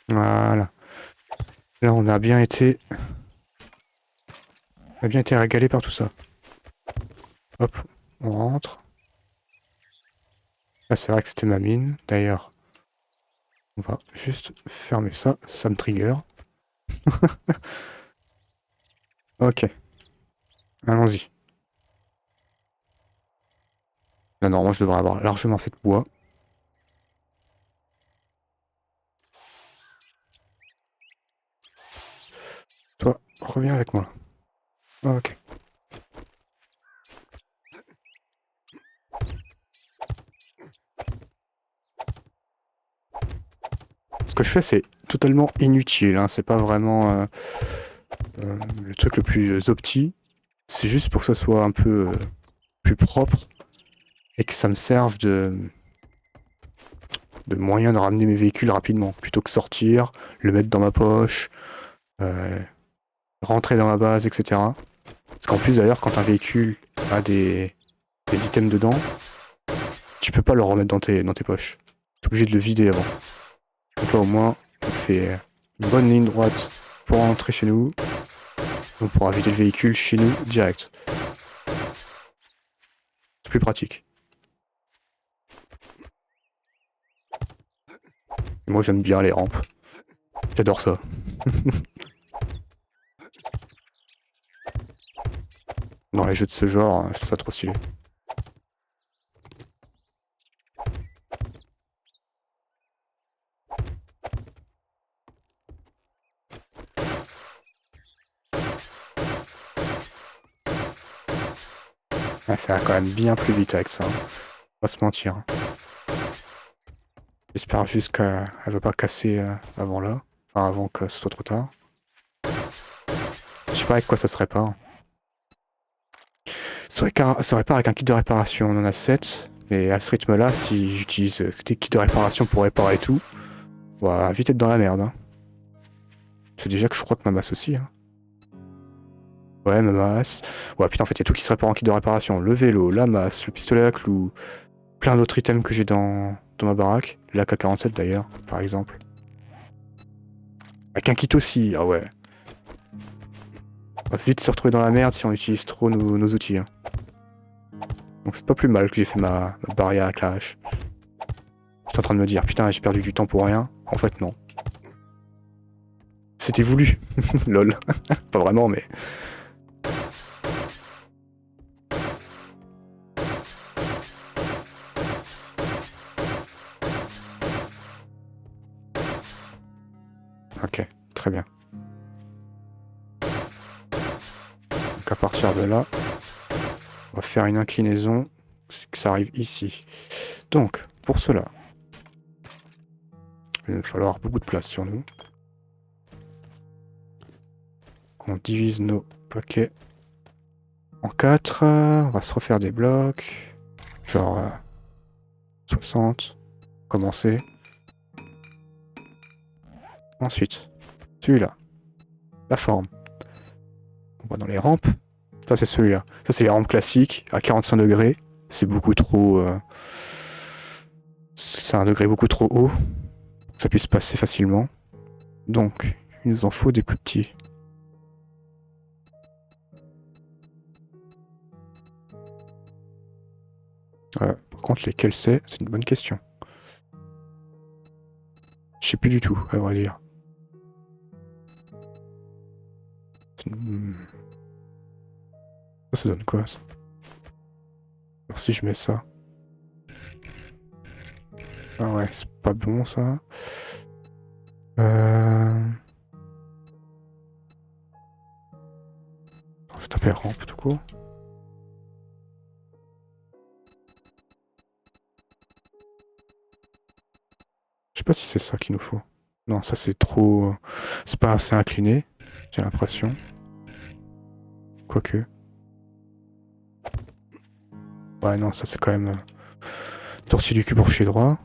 Voilà. Là, on a bien été régalé par tout ça. Hop, on rentre. Là, c'est vrai que c'était ma mine. D'ailleurs, on va juste fermer ça. Ça me trigger. Ok, allons-y. Là, normalement, je devrais avoir largement assez de bois. Toi, reviens avec moi. Ah, ok. Ce que je fais, c'est totalement inutile, hein. C'est pas vraiment le truc le plus opti. C'est juste pour que ça soit un peu plus propre et que ça me serve de moyen de ramener mes véhicules rapidement. Plutôt que sortir, le mettre dans ma poche, euh, rentrer dans la base, etc. Parce qu'en plus d'ailleurs, quand un véhicule a des items dedans, tu peux pas le remettre dans tes poches. Tu es obligé de le vider avant. Donc là au moins, on fait une bonne ligne droite pour rentrer chez nous. On pourra vider le véhicule chez nous direct. C'est plus pratique. Et moi j'aime bien les rampes. J'adore ça. Dans les jeux de ce genre, je trouve ça trop stylé. Ouais, ça va quand même bien plus vite avec ça, hein. Pas se mentir, hein. J'espère juste qu'elle va pas casser avant là. Enfin, avant que ce soit trop tard. Je sais pas avec quoi ça se répare. Ça répare avec un kit de réparation. On en a 7. Mais à ce rythme-là, si j'utilise des kits de réparation pour réparer tout, on va vite être dans la merde, hein. C'est déjà que je crois que ma masse aussi, hein. Ouais, ma masse. Ouais, putain, en fait, il y a tout qui se répare en kit de réparation. Le vélo, la masse, le pistolet à clous, plein d'autres items que j'ai dans ma baraque. L'AK-47 d'ailleurs, par exemple. Avec un kit aussi, ah ouais. On va vite se retrouver dans la merde si on utilise trop nos outils, hein. Donc c'est pas plus mal que j'ai fait ma barrière avec la hache. J'étais en train de me dire, putain, j'ai perdu du temps pour rien. En fait, non. C'était voulu. Lol. Pas vraiment, mais... Ok, très bien. Donc à partir de là, on va faire une inclinaison, que ça arrive ici. Donc, pour cela, il va falloir beaucoup de place sur nous. Qu'on divise nos paquets en 4. On va se refaire des blocs. Genre 60. Commencer. Ensuite, celui-là. La forme. On va dans les rampes. Ça, c'est celui-là. Ça, c'est les rampes classiques à 45 degrés. C'est beaucoup trop... c'est un degré beaucoup trop haut. Pour que ça puisse passer facilement. Donc, il nous en faut des plus petits. Par contre, lesquels c'est une bonne question. Je sais plus du tout, à vrai dire. Ça donne quoi, ça? Alors si je mets ça... Ah ouais, c'est pas bon, ça. Je vais taper rampe, tout court. Je sais pas si c'est ça qu'il nous faut. Non, ça c'est trop... C'est pas assez incliné, j'ai l'impression. Quoique. Ouais, non, ça c'est quand même... torsi du cul pour chez droit.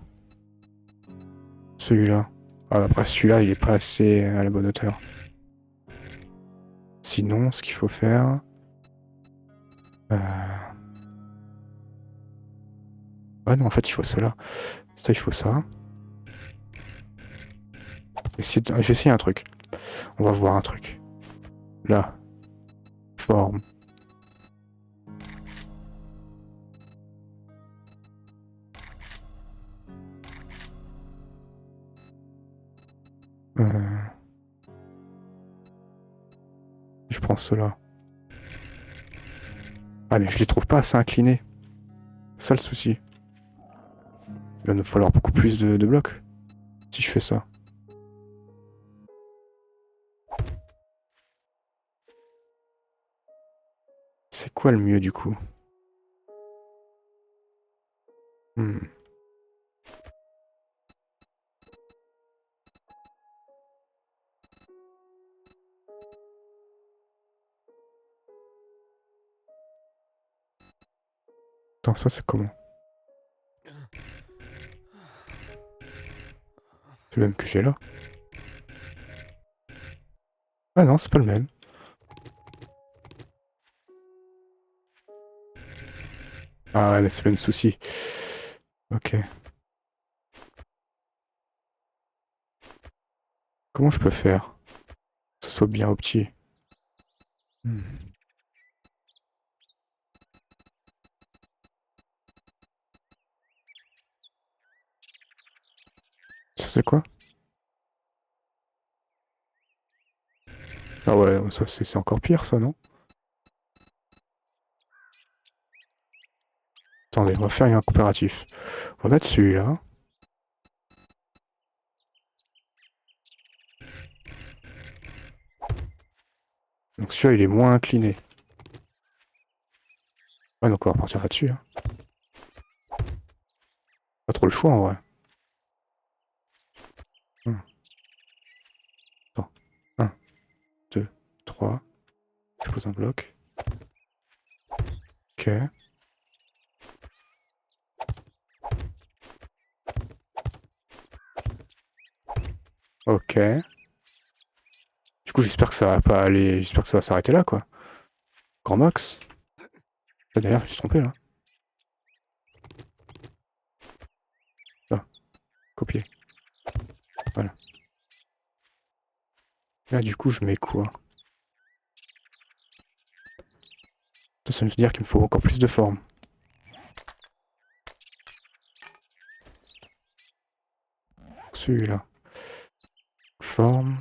Celui-là. Ah, après celui-là, il est pas assez à la bonne hauteur. Sinon, ce qu'il faut faire... Ah non, en fait, il faut cela. Ça, il faut ça. J'essaie un truc. On va voir un truc. Là. Forme. Je prends cela. Ah mais je les trouve pas assez inclinés. C'est ça le souci. Il va nous falloir beaucoup plus de blocs. Si je fais ça. quoi le mieux du coup? Hmm. Attends, ça c'est comment? C'est le même que j'ai là. Ah non, c'est pas le même. Ah ouais, mais c'est le même souci. Ok. Comment je peux faire? Que ce soit bien opti. Hmm. Ça c'est quoi? Ah ouais, ça c'est encore pire ça, non? Attendez, on va faire un comparatif. On va mettre celui-là. Donc celui-là il est moins incliné. Ouais, donc on va repartir là-dessus. Hein. Pas trop le choix en vrai. Hmm. Attends. 1, 2, 3. Je pose un bloc. Ok. Ok. Du coup, j'espère que ça va pas aller. J'espère que ça va s'arrêter là, quoi. Grand max. Ah, d'ailleurs, je me suis trompé là. Là, copier. Voilà. Là, du coup, je mets quoi? Ça veut dire qu'il me faut encore plus de forme. Celui-là. Forme.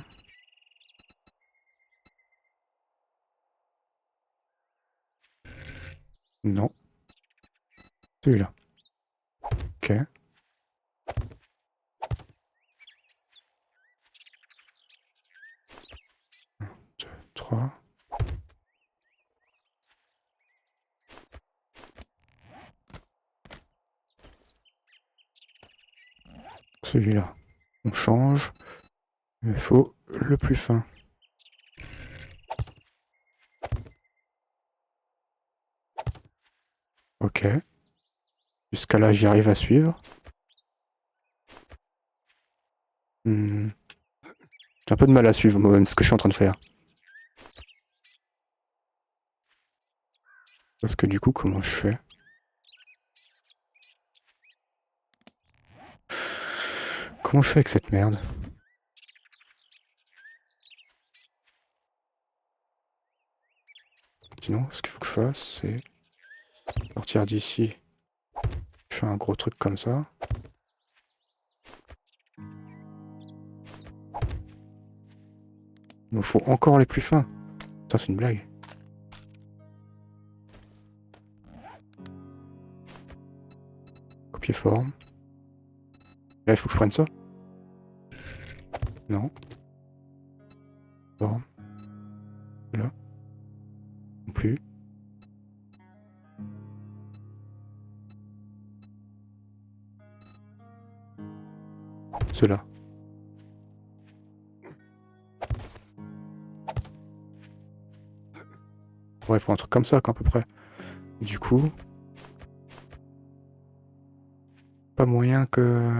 Non. Celui-là. Ok. 2, 3. Celui-là. On change. Il me faut le plus fin. Ok. Jusqu'à là, j'y arrive à suivre. Hmm. J'ai un peu de mal à suivre moi-même ce que je suis en train de faire. Parce que du coup, comment je fais? Comment je fais avec cette merde? Sinon, ce qu'il faut que je fasse, c'est partir d'ici. Je fais un gros truc comme ça. Il me faut encore les plus fins. Ça, c'est une blague. Copier forme. Là, il faut que je prenne ça. Non. Forme. Là. Non plus. Cela. Ouais, il faut un truc comme ça, quoi, à peu près. Du coup, pas moyen que...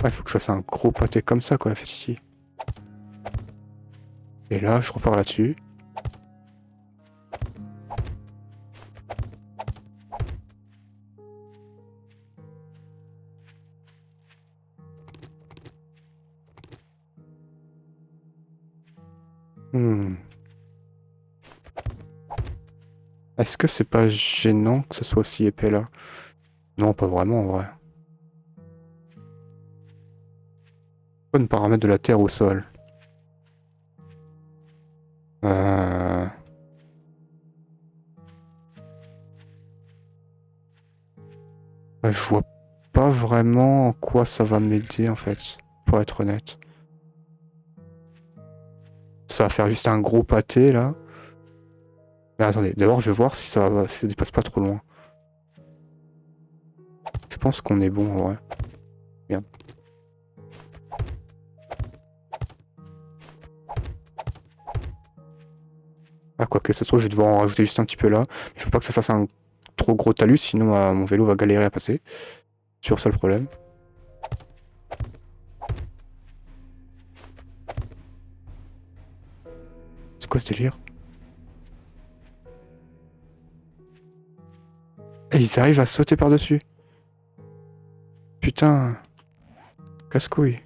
Ouais, il faut que je fasse un gros pâté comme ça, quoi, fait ici. Et là, je repars là-dessus. Hmm. Est-ce que c'est pas gênant que ce soit aussi épais là? Non, pas vraiment en vrai. Pas de paramètre de la terre au sol. Euh... Je vois pas vraiment en quoi ça va m'aider en fait, pour être honnête. Ça va faire juste un gros pâté là. Mais attendez, d'abord je vais voir si si ça dépasse pas trop loin. Je pense qu'on est bon en vrai. Merde. Ah, quoique, ça se trouve, je vais devoir en rajouter juste un petit peu là. Il faut pas que ça fasse un trop gros talus, sinon mon vélo va galérer à passer. Sur ça le problème. C'est quoi ce délire? Et ils arrivent à sauter par-dessus. Putain. Casse-couille.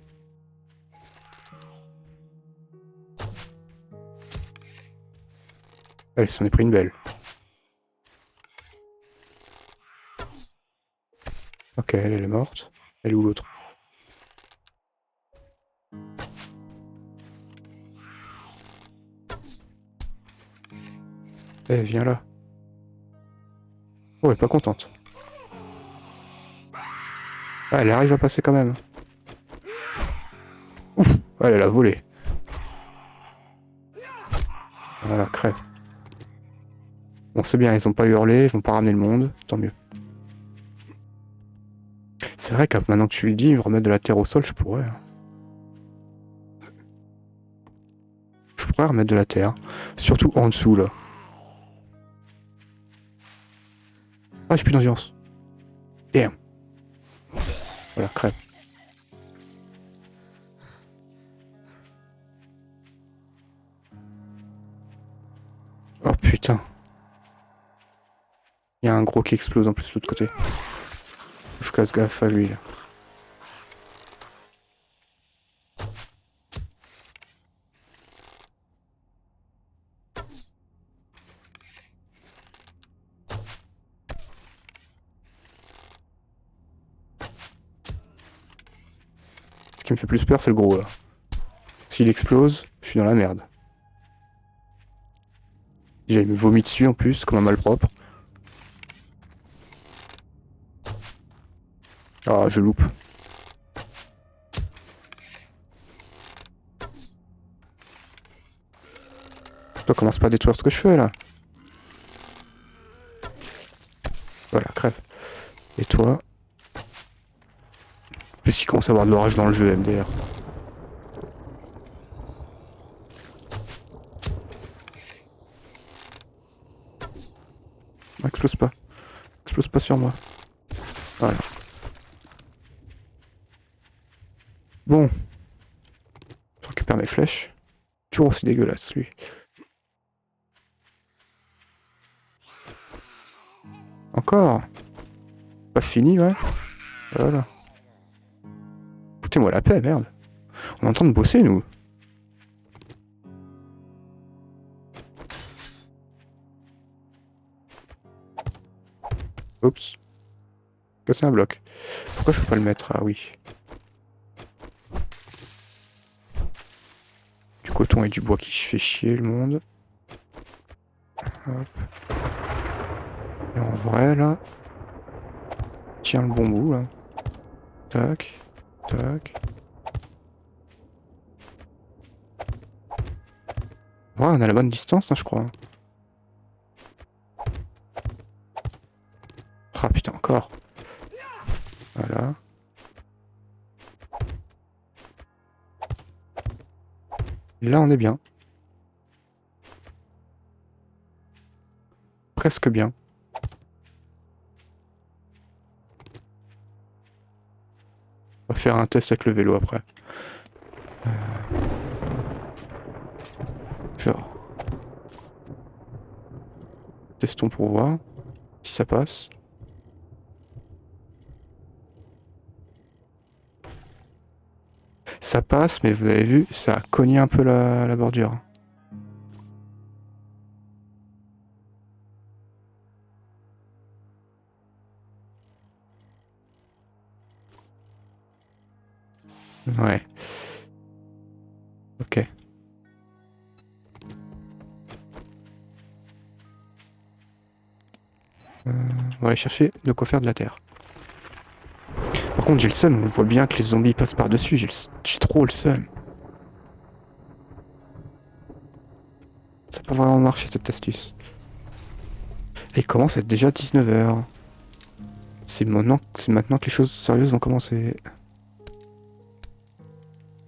Allez, s'en est pris une belle. Ok, elle est morte. Elle est où l'autre? Eh, viens là. Oh, elle est pas contente. Ah, elle arrive à passer quand même. Ouf, elle, elle a volé. Voilà, crève. Bon, c'est bien, ils ont pas hurlé, ils vont pas ramener le monde, tant mieux. C'est vrai que maintenant que tu le dis, remettre de la terre au sol, je pourrais. Je pourrais remettre de la terre. Surtout en dessous, là. Ah, j'ai plus d'endurance. Damn. Voilà, crève. Oh putain. Il y a un gros qui explose en plus de l'autre côté. Je casse gaffe à lui, là. Ce qui me fait plus peur, c'est le gros, là. S'il explose, je suis dans la merde. Déjà, il me vomit dessus en plus, comme un malpropre. Ah, je loupe. Toi, commence pas à détruire ce que je fais, là. Voilà, crève. Et toi? En plus, il commence à avoir de l'orage dans le jeu, MDR. Explose pas. Explose pas sur moi. Voilà. Bon. Je récupère mes flèches. Toujours aussi dégueulasse, lui. Encore. Pas fini, ouais. Voilà. Foutez-moi la paix, merde. On est en train de bosser, nous. Oups. Casser un bloc. Pourquoi je peux pas le mettre? Ah oui. Du coton et du bois qui fait chier le monde. Hop. Et en vrai, là... Tiens le bon bout, là. Tac. Tac. Ouais, on a la bonne distance, hein, je crois. Ah putain, encore. Voilà. Là, on est bien. Presque bien. On va faire un test avec le vélo après. Genre. Testons pour voir si ça passe. Ça passe, mais vous avez vu, ça a cogné un peu la bordure. Ouais. Ok. On va aller chercher de quoi faire de la terre. Par contre, j'ai le seum. On voit bien que les zombies passent par-dessus. J'ai trop le seum. Ça n'a pas vraiment marché cette astuce. Et il commence à être déjà 19 h. C'est maintenant que les choses sérieuses vont commencer.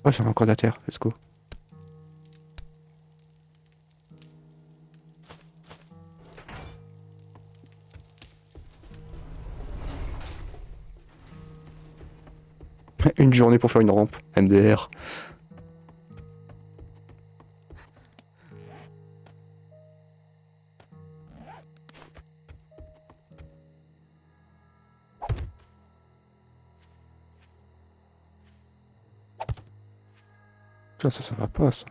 Oh, j'ai encore de la terre, let's go. Une journée pour faire une rampe, MDR. Ça va pas, ça.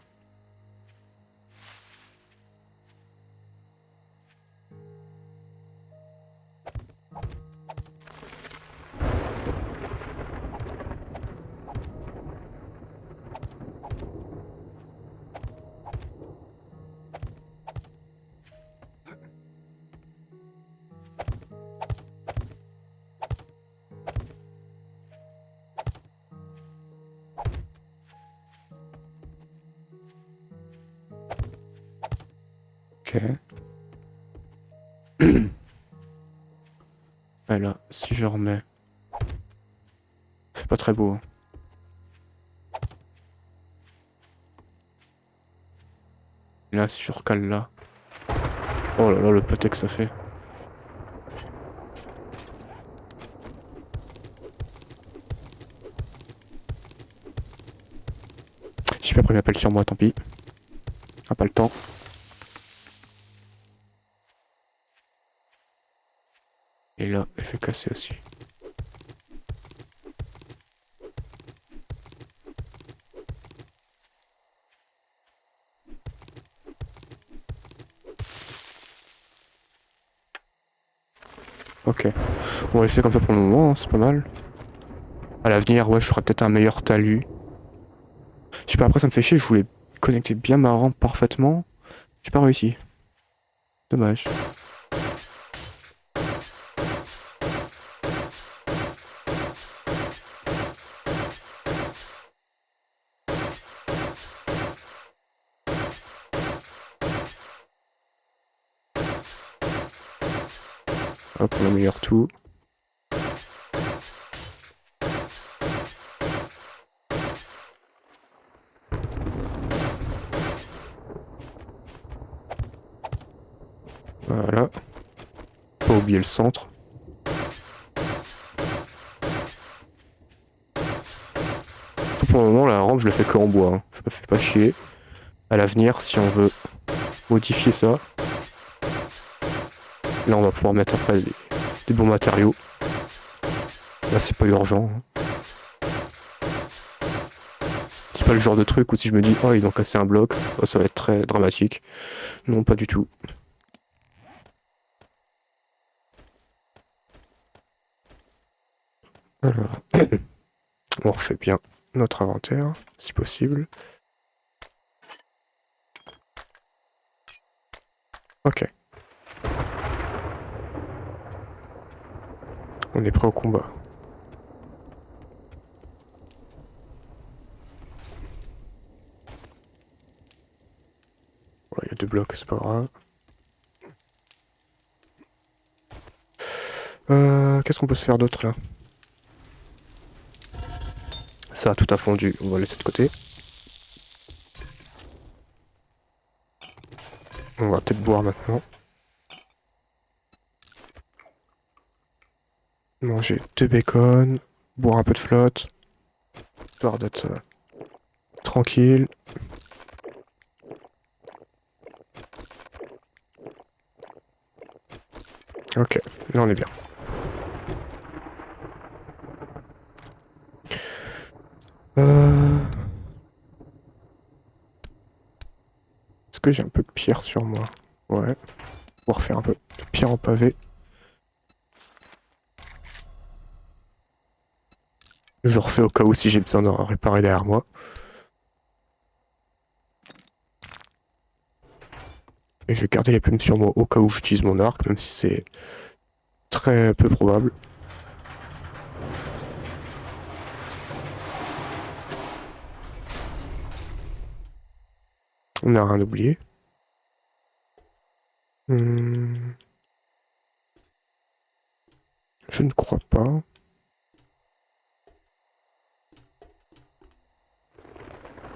Ok. Et là, si je remets... C'est pas très beau. Hein. Et là, si je recale là... Oh là là, le pâté que ça fait. J'ai pas pris ma pelle sur moi, tant pis. Ah, pas le temps. Et là, je vais casser aussi. Ok. On va laisser comme ça pour le moment, hein, c'est pas mal. À l'avenir, ouais, je ferai peut-être un meilleur talus. Je sais pas, après ça me fait chier, je voulais connecter bien ma rampe parfaitement. J'ai pas réussi. Dommage. Hop, on améliore tout. Voilà. Pas oublier le centre. Pour le moment, la rampe, je le fais que en bois. Hein. Je me fais pas chier. À l'avenir, si on veut modifier ça, là, on va pouvoir mettre après des bons matériaux. Là, c'est pas urgent. Hein. C'est pas le genre de truc où si je me dis, oh, ils ont cassé un bloc, oh, ça va être très dramatique. Non, pas du tout. Alors, on refait bien notre inventaire, si possible. Ok. On est prêt au combat. Il y a 2 blocs, c'est pas grave. Qu'est-ce qu'on peut se faire d'autre là? Ça a tout a fondu, on va laisser de côté. On va peut-être boire maintenant. Manger 2 bacon, boire un peu de flotte, histoire d'être tranquille. Ok, là on est bien. Est-ce que j'ai un peu de pierre sur moi? Ouais. On va refaire un peu de pierre en pavé. Je refais au cas où si j'ai besoin de réparer derrière moi. Et je vais garder les plumes sur moi au cas où j'utilise mon arc, même si c'est très peu probable. On n'a rien oublié.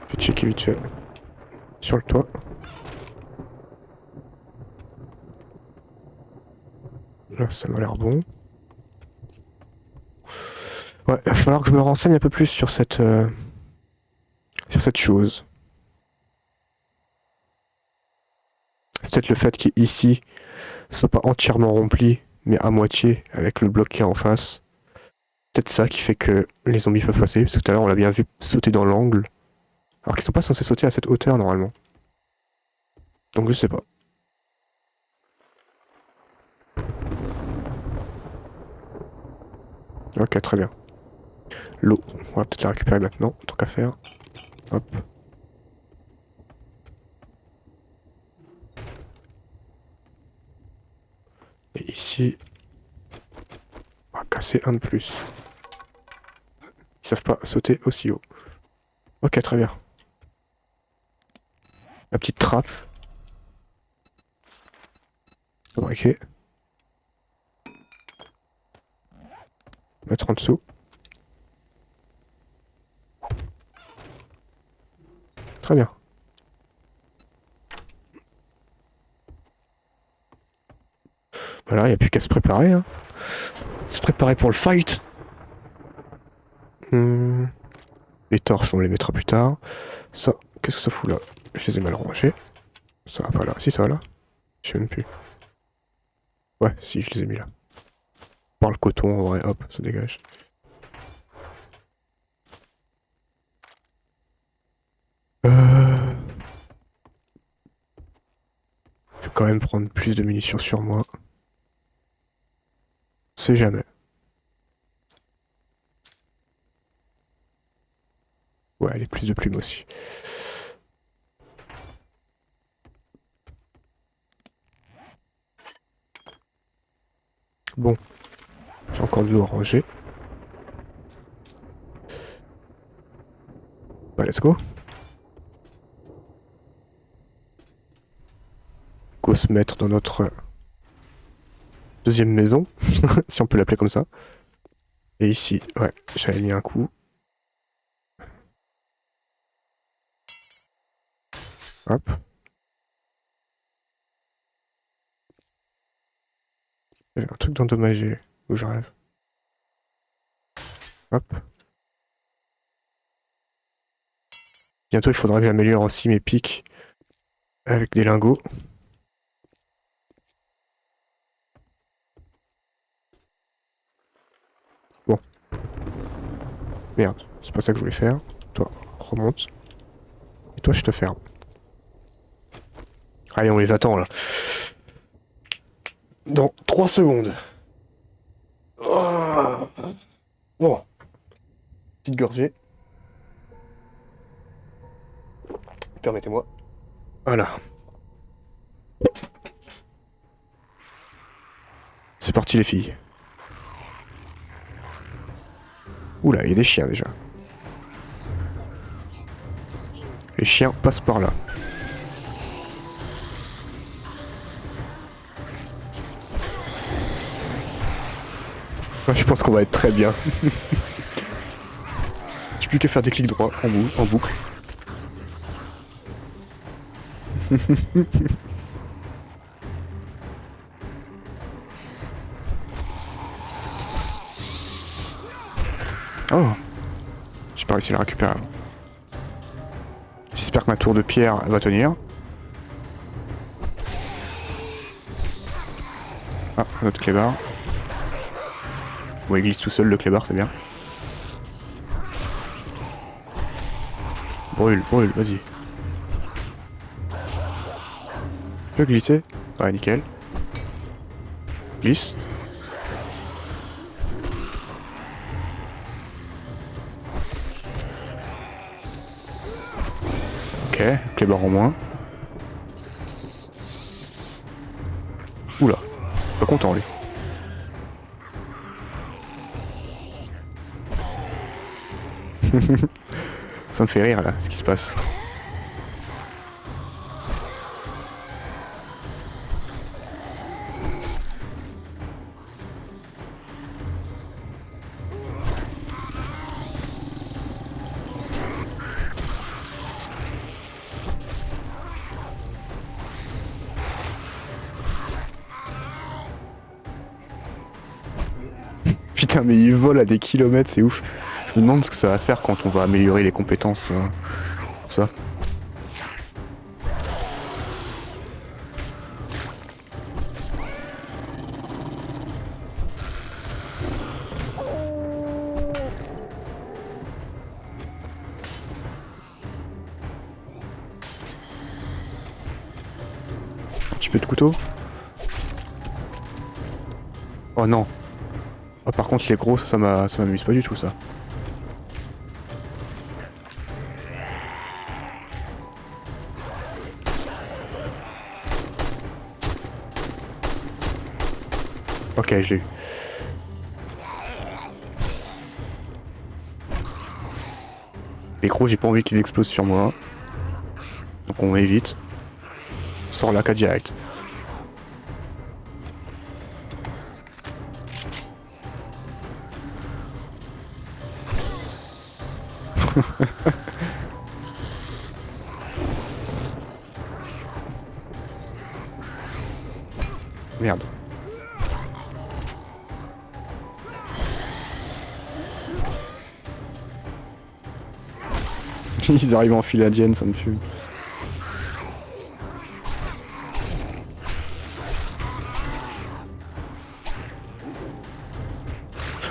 Je vais checker vite fait. Sur le toit. Là, ça m'a l'air bon. Ouais, il va falloir que je me renseigne un peu plus sur cette chose. C'est peut-être le fait qu'ici, ce soit pas entièrement rempli, mais à moitié, avec le bloc qui est en face. Peut-être ça qui fait que les zombies peuvent passer, parce que tout à l'heure on l'a bien vu sauter dans l'angle. Alors qu'ils sont pas censés sauter à cette hauteur normalement. Donc je sais pas. Ok, très bien. L'eau, on va peut-être la récupérer maintenant, tant qu'à faire. Hop. Et ici, on va casser un de plus. Ils savent pas sauter aussi haut. Ok, très bien. La petite trappe. Fabriquer. Mettre en dessous. Très bien. Voilà, il n'y a plus qu'à se préparer. Hein. Se préparer pour le fight. Les torches, on les mettra plus tard. Ça, qu'est-ce que ça fout là? Je les ai mal rangés. Ça va pas là. Si, ça va là. Je sais même plus. Ouais, si, je les ai mis là. Par le coton, en vrai, hop, ça dégage. Je vais quand même prendre plus de munitions sur moi. On sait jamais. Ouais, allez, plus de plumes aussi. Bon. J'ai encore de l'eau à ranger. Bah, let's go. Go se mettre dans notre deuxième maison, si on peut l'appeler comme ça. Et ici, ouais, j'avais mis un coup. Hop. Il y avait un truc d'endommagé où je rêve. Hop. Bientôt, il faudra que j'améliore aussi mes pics avec des lingots. Bon. Merde, c'est pas ça que je voulais faire. Toi, remonte. Et toi, je te ferme. Allez, on les attend là. Dans 3 secondes. Oh. Bon. Petite gorgée. Permettez-moi. Voilà. C'est parti les filles. Oula, il y a des chiens déjà. Les chiens passent par là. Ouais, je pense qu'on va être très bien. J'ai plus qu'à faire des clics droits en boucle. Oh, j'ai pas réussi à la récupérer avant. J'espère que ma tour de pierre va tenir. Ah, un autre clébard. Bon, il glisse tout seul le clébard, c'est bien. Brûle, brûle, vas-y. Tu peux glisser? Ouais, nickel. Glisse. Ok, clébard en moins. Oula, pas content lui. Ça me fait rire là, ce qui se passe. Putain, mais il vole à des kilomètres, c'est ouf. Je me demande ce que ça va faire quand on va améliorer les compétences pour ça. Un petit peu de couteau. Oh non. Oh, par contre les gros, ça m'amuse pas du tout ça. Ok, je l'ai eu. Les gros, j'ai pas envie qu'ils explosent sur moi. Donc on évite. On sort la 4 direct. Merde. Ils arrivent en file indienne, ça me fume.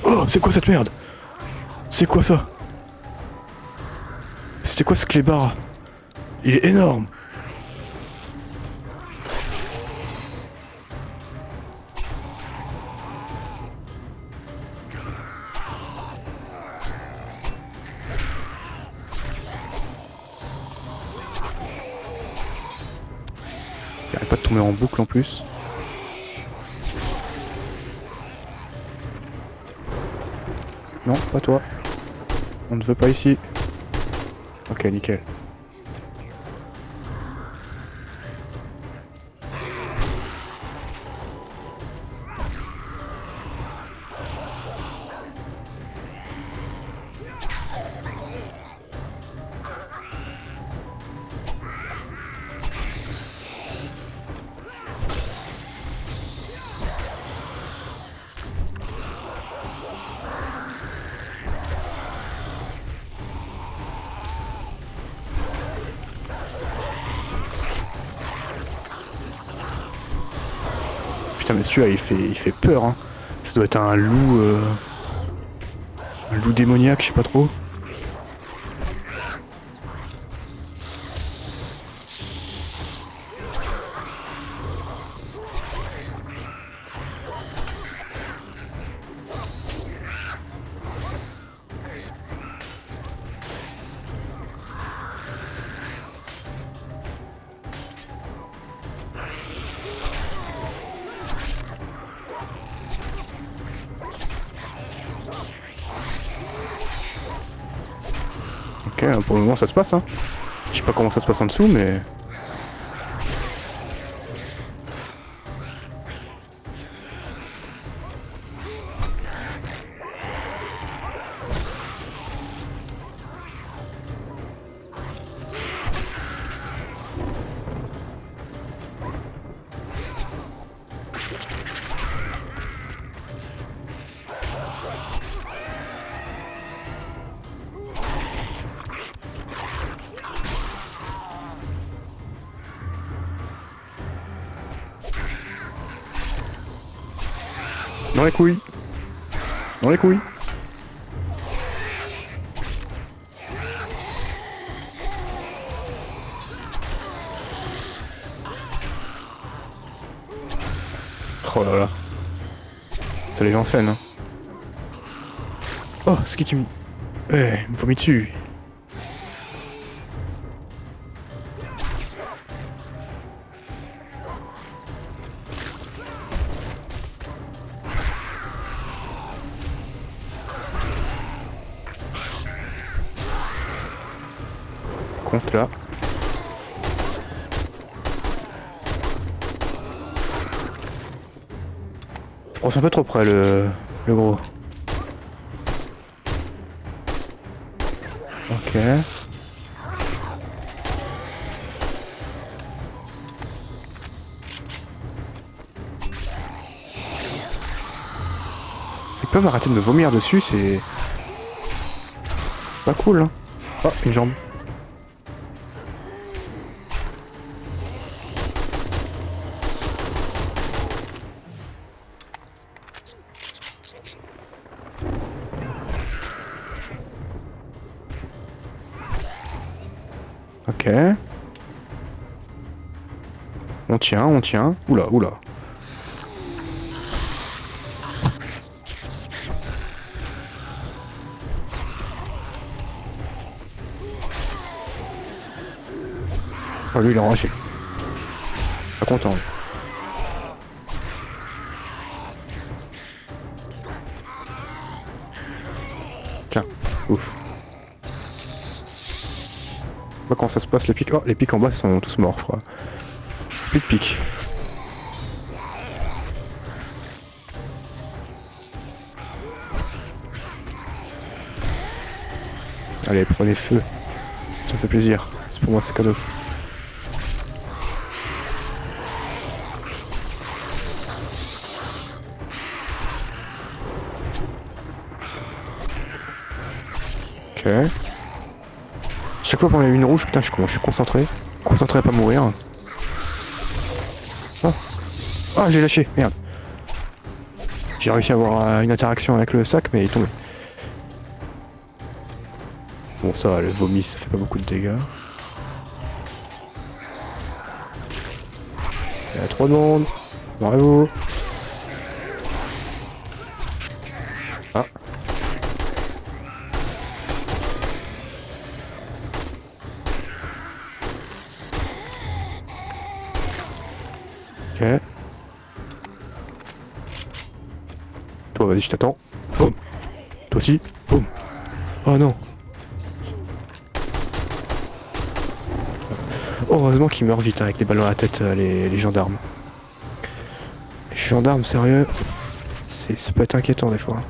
Oh, c'est quoi cette merde? C'est quoi ça? C'était quoi ce clébard? Il est énorme! Il arrête pas de tomber en boucle en plus. Non, pas toi. On ne veut pas ici. Ok, nickel. Putain, mais celui-là, il fait peur, hein. Ça doit être un loup... Un loup démoniaque, je sais pas trop. Ok, pour le moment ça se passe, hein. Je sais pas comment ça se passe en dessous, mais... Dans les couilles. Dans les couilles. Oh là là. Ça les gens fait, hein. Oh, c'est qui me... Eh, il me vomit dessus. Compte là. Oh, c'est un peu trop près le gros. Ok. peuvent arrêter de me vomir dessus, c'est... pas cool, hein. Oh, une jambe. Ok. On tient, on tient. Oula, oula. Oh, lui, il est enragé. Pas content, lui. Tiens, ouf. Je sais pas comment ça se passe, les pics. Oh, les pics en bas sont tous morts, je crois. Plus de pics. Allez, prenez feu. Ça me fait plaisir. C'est pour moi, c'est cadeau. Ok. Chaque fois qu'on a une rouge, putain, je suis concentré. Concentré à pas mourir. Oh, ah, j'ai lâché, merde. J'ai réussi à avoir une interaction avec le sac, mais il est tombé. Bon, ça, le vomi, ça fait pas beaucoup de dégâts. Il y a trop de monde. Bravo. Ah. Ok. Toi, vas-y, je t'attends. Boum. Toi aussi. Boum. Oh non. Oh, heureusement qu'ils meurent vite hein, avec des balles dans la tête, les gendarmes. Les gendarmes, sérieux, ça peut être inquiétant des fois.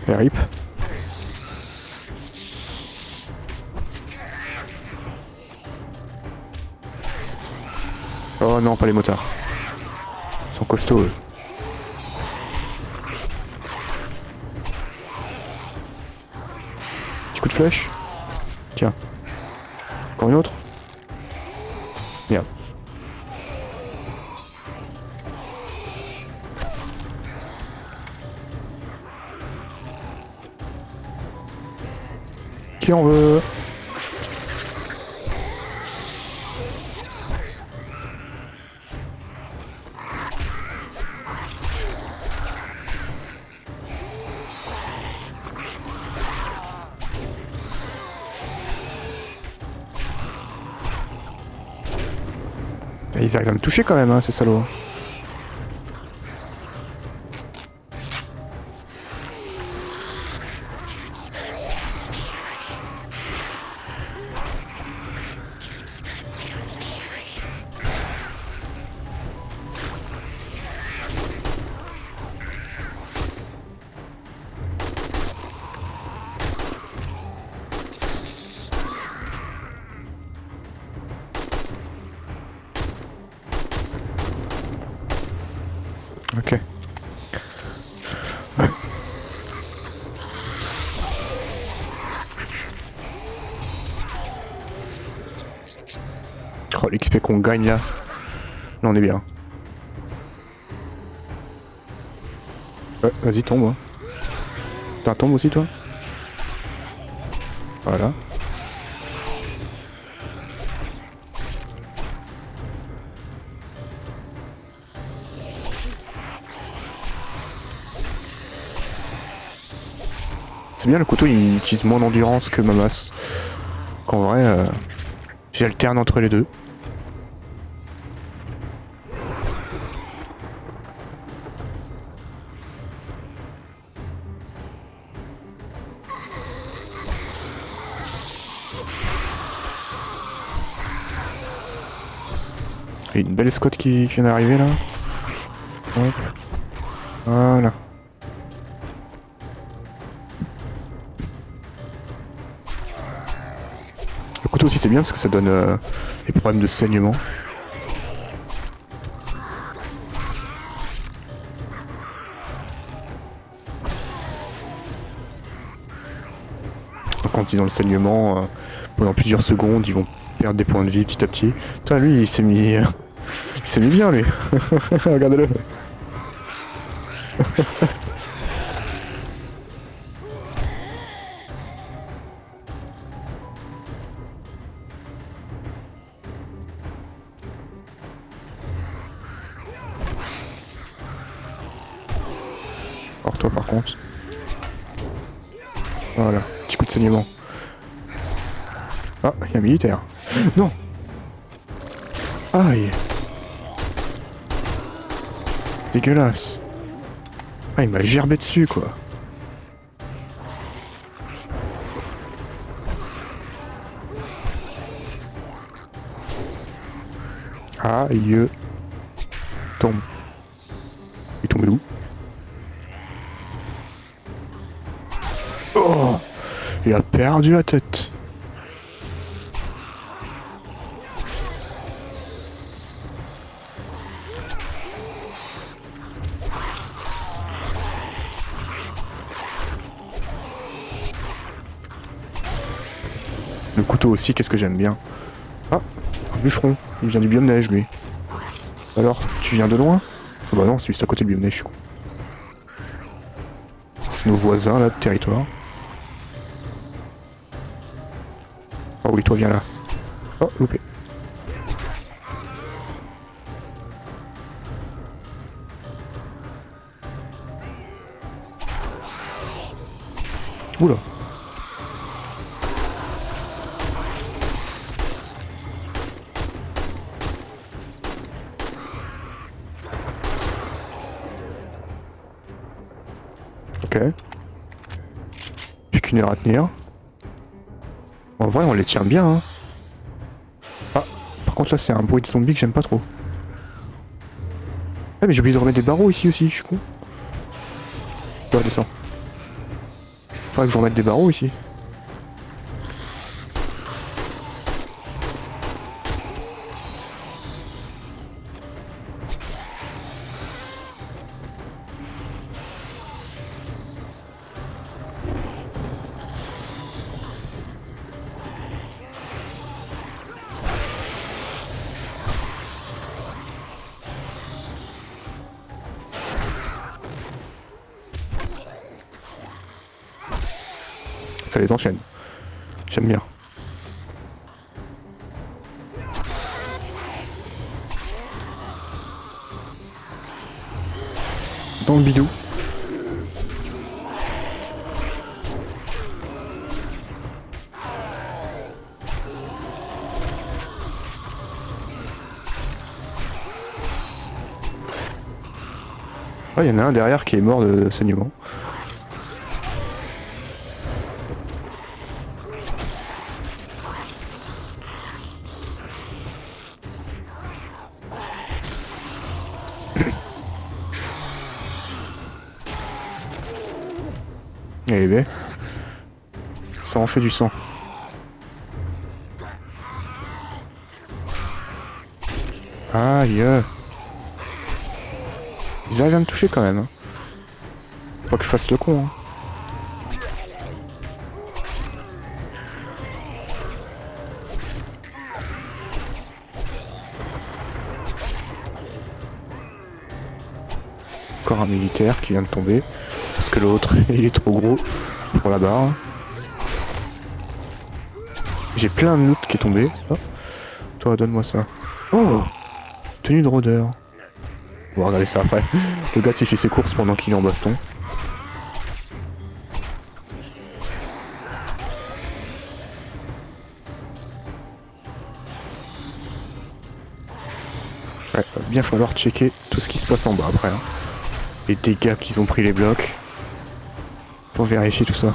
RIP. Oh non, pas les motards. Ils sont costauds eux. Petit coup de flèche. Tiens. Encore une autre. Merde. Qui en veut? Et ils arrivent à me toucher quand même, hein, ces salauds. Ok. Oh, l'XP qu'on gagne là. Là, on est bien. Ouais, vas-y, tombe. Hein. T'as tombe aussi, toi? Voilà. C'est bien, le couteau il utilise moins d'endurance que ma masse. Qu'en vrai, j'alterne entre les deux. Il y a une belle escouade qui vient d'arriver là. Hop. Voilà. Le couteau aussi c'est bien parce que ça donne des problèmes de saignement. Quand ils ont le saignement, pendant plusieurs secondes, ils vont perdre des points de vie petit à petit. Putain, lui, il s'est mis... il s'est mis bien, lui. Regardez-le. Alors toi, par contre... Voilà, petit coup de saignement. Ah, il y a un militaire. Non. Aïe. Dégueulasse. Ah, il m'a gerbé dessus, quoi. Aïe. Tombe. Il est tombé où? Oh, il a perdu la tête. Le couteau aussi, qu'est-ce que j'aime bien. Ah, un bûcheron. Il vient du biome neige, lui. Alors, tu viens de loin? Oh bah non, c'est juste à côté du biome neige, je suis con. C'est nos voisins, là, de territoire. Oh oui, toi, viens là. Oh, loupé. Oula. Ok. Plus qu'une heure à tenir. En vrai, on les tient bien, hein. Ah, par contre, là, c'est un bruit de zombie que j'aime pas trop. Ah, mais j'ai oublié de remettre des barreaux ici aussi, je suis con. Ouais, descends. Faudrait que je remette des barreaux ici. Ça les enchaîne. J'aime bien. Dans le bidou. Ah, il y en a un derrière qui est mort de saignement. Eh ben, ça en fait du sang. Aïe. Ils arrivent à me toucher quand même. Hein. Faut pas que je fasse le con. Hein. Encore un militaire qui vient de tomber. Parce que l'autre, il est trop gros pour la barre. J'ai plein de loot qui est tombé. Oh. Toi, donne-moi ça. Oh, tenue de rôdeur. On va regarder ça après. Le gars il fait ses courses pendant qu'il est en baston. Ouais, va bien falloir checker tout ce qui se passe en bas après. Hein. Les dégâts qu'ils ont pris les blocs. Pour vérifier tout ça.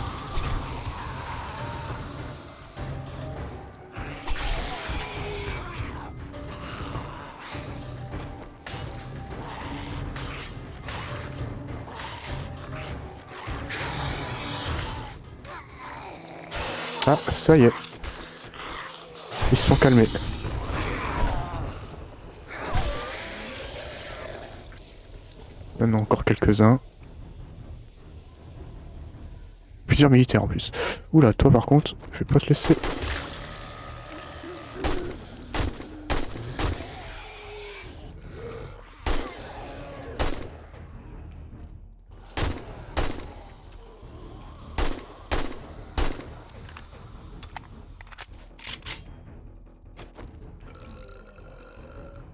Ah, ça y est. Ils se sont calmés. Il y en a encore quelques-uns. Plusieurs militaires en plus. Oula, toi par contre, je vais pas te laisser.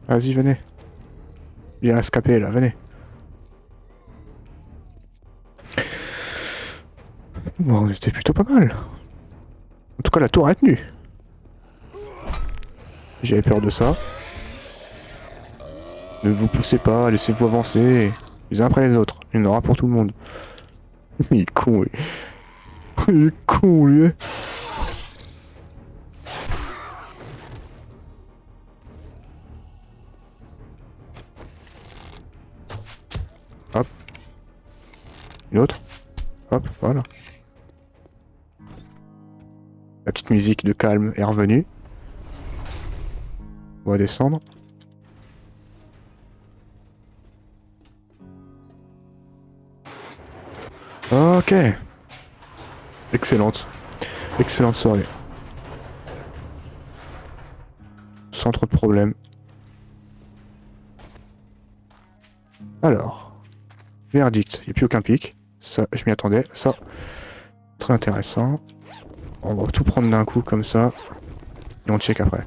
Vas-y, venez. Il y a un escapé là, venez. Bon, c'était plutôt pas mal. En tout cas, la tour a tenu. J'avais peur de ça. Ne vous poussez pas, laissez-vous avancer. Les uns après les autres. Il y en aura pour tout le monde. Il est con, lui. Il est con, lui. Hop. Une autre. Hop, voilà. La petite musique de calme est revenue. On va descendre. Ok. Excellente. Excellente soirée. Sans trop de problèmes. Alors. Verdict. Il n'y a plus aucun pic. Ça, je m'y attendais. Ça, très intéressant. On va tout prendre d'un coup comme ça. Et on check après.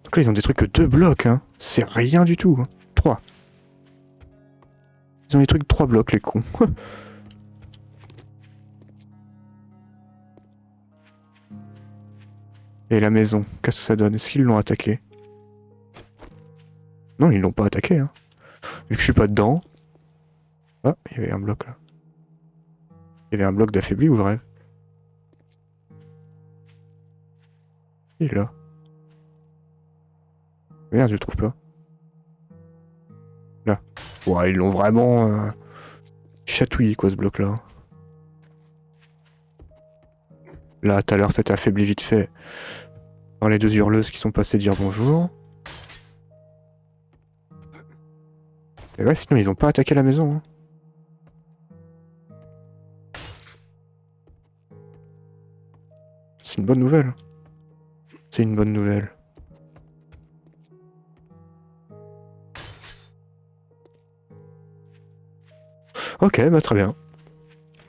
Donc là, ils ont des trucs que 2 blocs, hein. C'est rien du tout. Hein. 3. Ils ont des trucs de 3 blocs, les cons. Et la maison, qu'est-ce que ça donne? Est-ce qu'ils l'ont attaqué? Non, ils l'ont pas attaqué, hein. Vu que je suis pas dedans. Ah, il y avait un bloc là. Il y avait un bloc d'affaibli ou je rêve? Il est là. Merde, je le trouve pas. Là. Ouais, ils l'ont vraiment chatouillé quoi ce bloc là. Là, tout à l'heure, ça t'a affaibli vite fait par les 2 hurleuses qui sont passées dire bonjour. Et ouais, sinon ils ont pas attaqué la maison. Hein. C'est une bonne nouvelle. C'est une bonne nouvelle. Ok, bah très bien.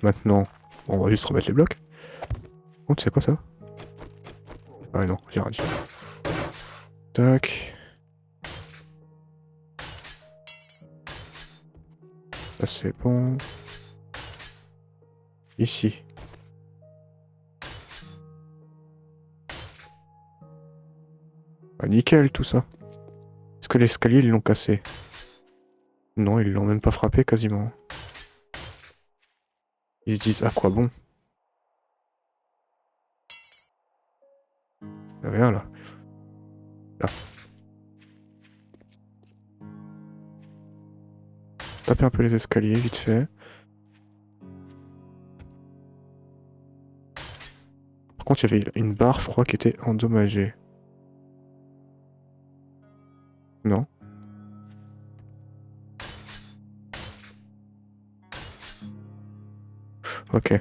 Maintenant, on va juste remettre les blocs. Oh, c'est quoi ça? Ah non, j'ai rien dit. Tac. Ça c'est bon. Ici. Ah, nickel tout ça. Est-ce que l'escalier ils l'ont cassé? Non, ils l'ont même pas frappé quasiment. Ils se disent à quoi bon? Il y a rien là. Là. Taper un peu les escaliers vite fait. Par contre, il y avait une barre, je crois, qui était endommagée. Non. Ok.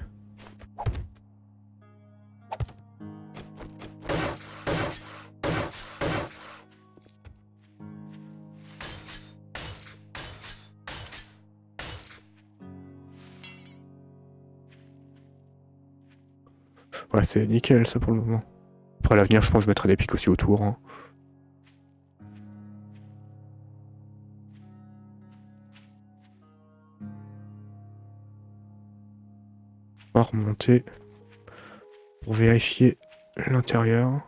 Ouais, c'est nickel ça pour le moment. Après à l'avenir, je pense que je mettrai des pics aussi autour. Hein. On va remonter pour vérifier l'intérieur.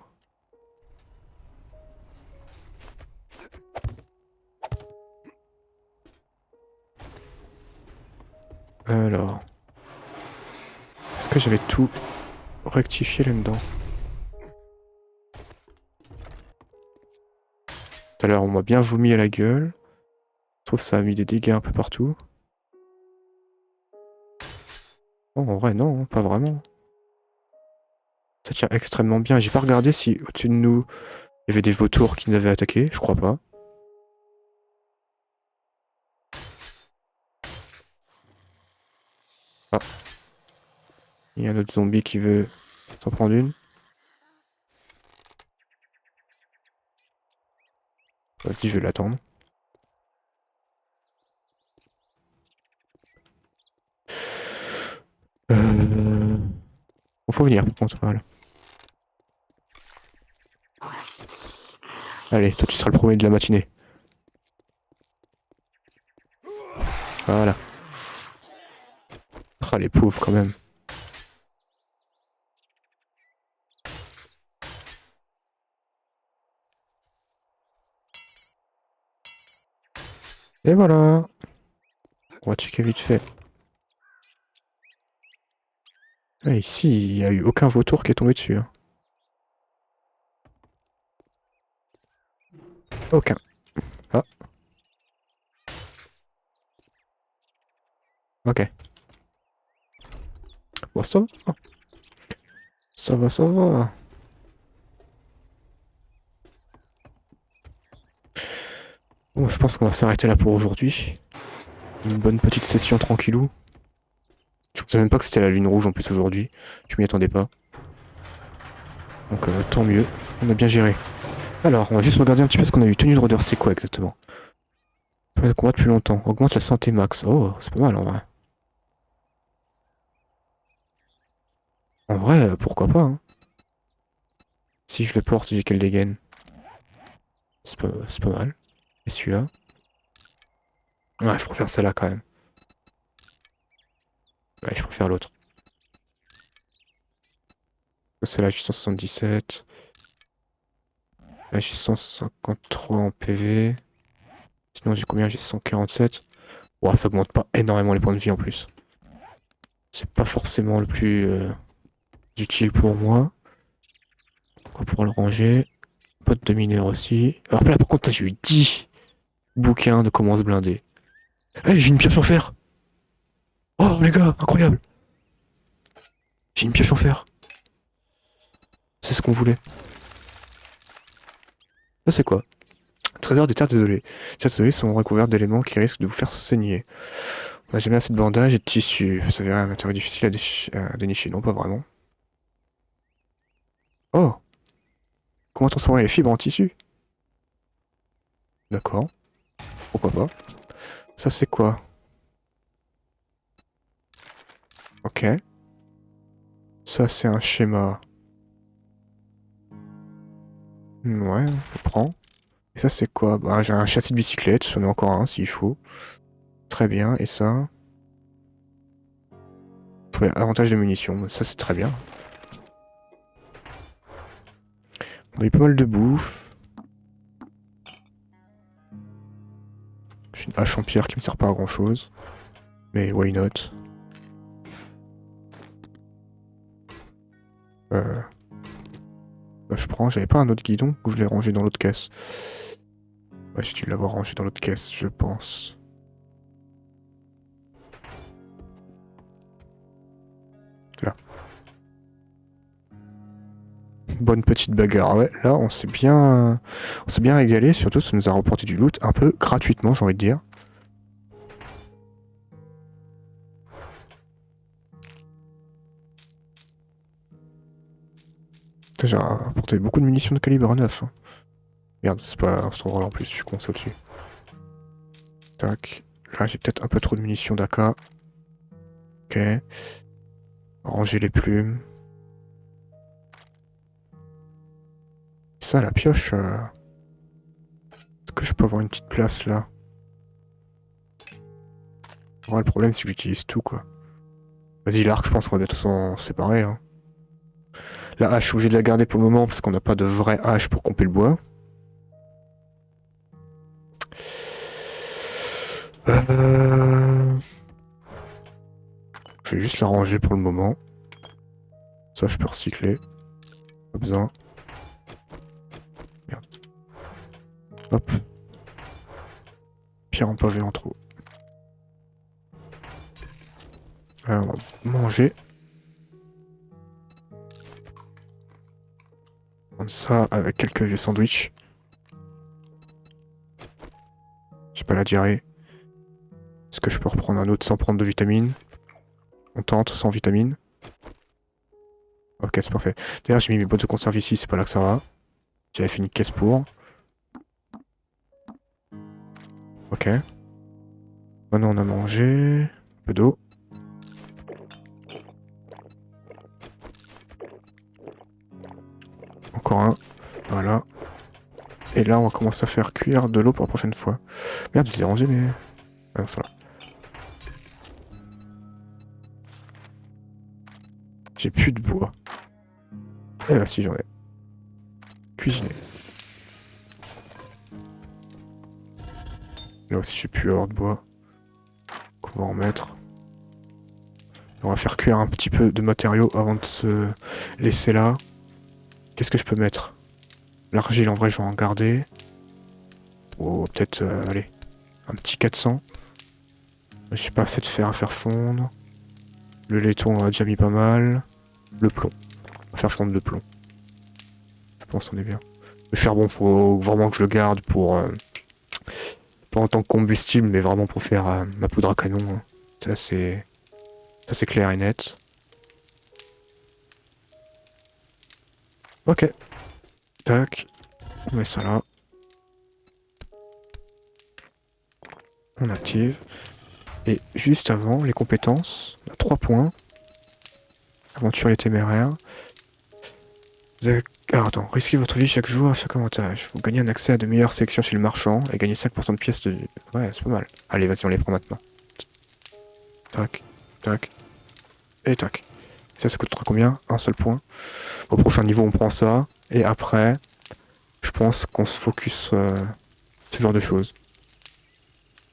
Alors. Est-ce que j'avais tout rectifié là-dedans? Tout à l'heure, on m'a bien vomi à la gueule. trouve que ça a mis des dégâts un peu partout. Oh, en vrai, non, pas vraiment. Ça tient extrêmement bien. J'ai pas regardé si au-dessus de nous, il y avait des vautours qui nous avaient attaqué. Je crois pas. Ah. Il y a un autre zombie qui veut s'en prendre une. Vas-y, je vais l'attendre. Faut venir, par contre. Voilà. Allez, toi, tu seras le premier de la matinée. Voilà. Ah, les pauvres, quand même. Et voilà. On va checker vite fait. Ah, ici, il n'y a eu aucun vautour qui est tombé dessus. Hein. Aucun. Ah, ok. Bon, ça va. Ça va, ça va. Bon, je pense qu'on va s'arrêter là pour aujourd'hui. Une bonne petite session tranquillou. Je ne savais même pas que c'était la lune rouge en plus aujourd'hui. Je m'y attendais pas. Donc tant mieux. On a bien géré. Alors, on va juste regarder un petit peu ce qu'on a eu. Tenue de rôdeur, c'est quoi exactement? Le combat depuis longtemps. Augmente la santé max. Oh, c'est pas mal en vrai. En vrai, pourquoi pas, hein. Si je le porte, j'ai quel dégaine? C'est pas mal. Et celui-là? Ouais, je préfère celle-là quand même. Ouais, je préfère l'autre. Celle-là, j'ai 177. Là, j'ai 153 en PV. Sinon, j'ai combien? J'ai 147. Ouah, ça augmente pas énormément les points de vie en plus. C'est pas forcément le plus utile pour moi. On va pouvoir le ranger. Pote de mineur aussi. Alors là, par contre, j'ai eu 10 bouquins de comment se blinder. Eh, j'ai une pioche en fer! Oh, les gars, incroyable! J'ai une pioche en fer. C'est ce qu'on voulait. Ça, c'est quoi? Trésor des terres désolées. Les terres désolées sont recouvertes d'éléments qui risquent de vous faire saigner. On n'a jamais assez de bandages et de tissus. Ça s'avère un matériau difficile à dénicher. Non, pas vraiment. Oh! Comment transformer les fibres en tissu? D'accord. Pourquoi pas? Ça, c'est quoi? Ok. Ça, c'est un schéma. Ouais, je prends. Et ça, c'est quoi? Bah, j'ai un châssis de bicyclette. J'en ai encore un s'il faut. Très bien. Et ça? Ouais, avantage de munitions. Ça, c'est très bien. On a eu pas mal de bouffe. J'ai une hache en pierre qui me sert pas à grand chose. Mais why not? Euh... Bah, je prends. J'avais pas un autre guidon ou je l'ai rangé dans l'autre caisse? Ouais, j'ai dû l'avoir rangé dans l'autre caisse, je pense. Là. Bonne petite bagarre. Ouais, là, on s'est bien régalé. Surtout, ça nous a rapporté du loot un peu gratuitement, j'ai envie de dire. J'ai apporté beaucoup de munitions de calibre 9. Hein. Merde, c'est pas un endroit en plus, je suis con, c'est au-dessus. Tac. Là, j'ai peut-être un peu trop de munitions d'AK. Ok. Ranger les plumes. Ça, la pioche. Est-ce que je peux avoir une petite place là? Ouais, le problème, c'est que j'utilise tout, quoi. Vas-y, l'arc, je pense qu'on va bientôt s'en séparer. Hein. La hache, je suis obligé de la garder pour le moment parce qu'on n'a pas de vraie hache pour couper le bois. Je vais juste la ranger pour le moment. Ça, je peux recycler. Pas besoin. Merde. Hop. Pierre en pavé en trop. On va manger. Comme ça, avec quelques vieux sandwichs. J'ai pas la diarrhée. Est-ce que je peux reprendre un autre sans prendre de vitamines? On tente sans vitamines. Ok, c'est parfait. D'ailleurs, j'ai mis mes boîtes de conserve ici, c'est pas là que ça va. J'avais fait une caisse pour. Ok. Maintenant, on a mangé. Un peu d'eau. Encore un. Voilà. Et là, on va commencer à faire cuire de l'eau pour la prochaine fois. Merde, je les ai rangés, mais... Ah non, ça va. J'ai plus de bois. Eh bah si, j'en ai. Cuisiner. Là aussi, j'ai plus avoir de bois. Donc on va en mettre. On va faire cuire un petit peu de matériaux avant de se laisser là. Qu'est-ce que je peux mettre? L'argile, en vrai, je vais en garder. Oh, peut-être, allez, un petit 400. J'ai pas assez de fer à faire fondre. Le laiton, on a déjà mis pas mal. Le plomb. On va faire fondre le plomb. Je pense qu'on est bien. Le charbon, faut vraiment que je le garde pour... pas en tant que combustible, mais vraiment pour faire ma poudre à canon. Hein. Ça, c'est clair et net. Ok. Tac. On met ça là. On active. Et juste avant, les compétences. On a 3 points. Aventurier téméraire. Alors attends, risquez votre vie chaque jour à chaque avantage. Vous gagnez un accès à de meilleures sélections chez le marchand et gagnez 5% de pièces de... Ouais, c'est pas mal. Allez, vas-y, on les prend maintenant. Tac, tac, et tac. Ça coûtera combien? Un seul point. Au prochain niveau, on prend ça. Et après, je pense qu'on se focus ce genre de choses.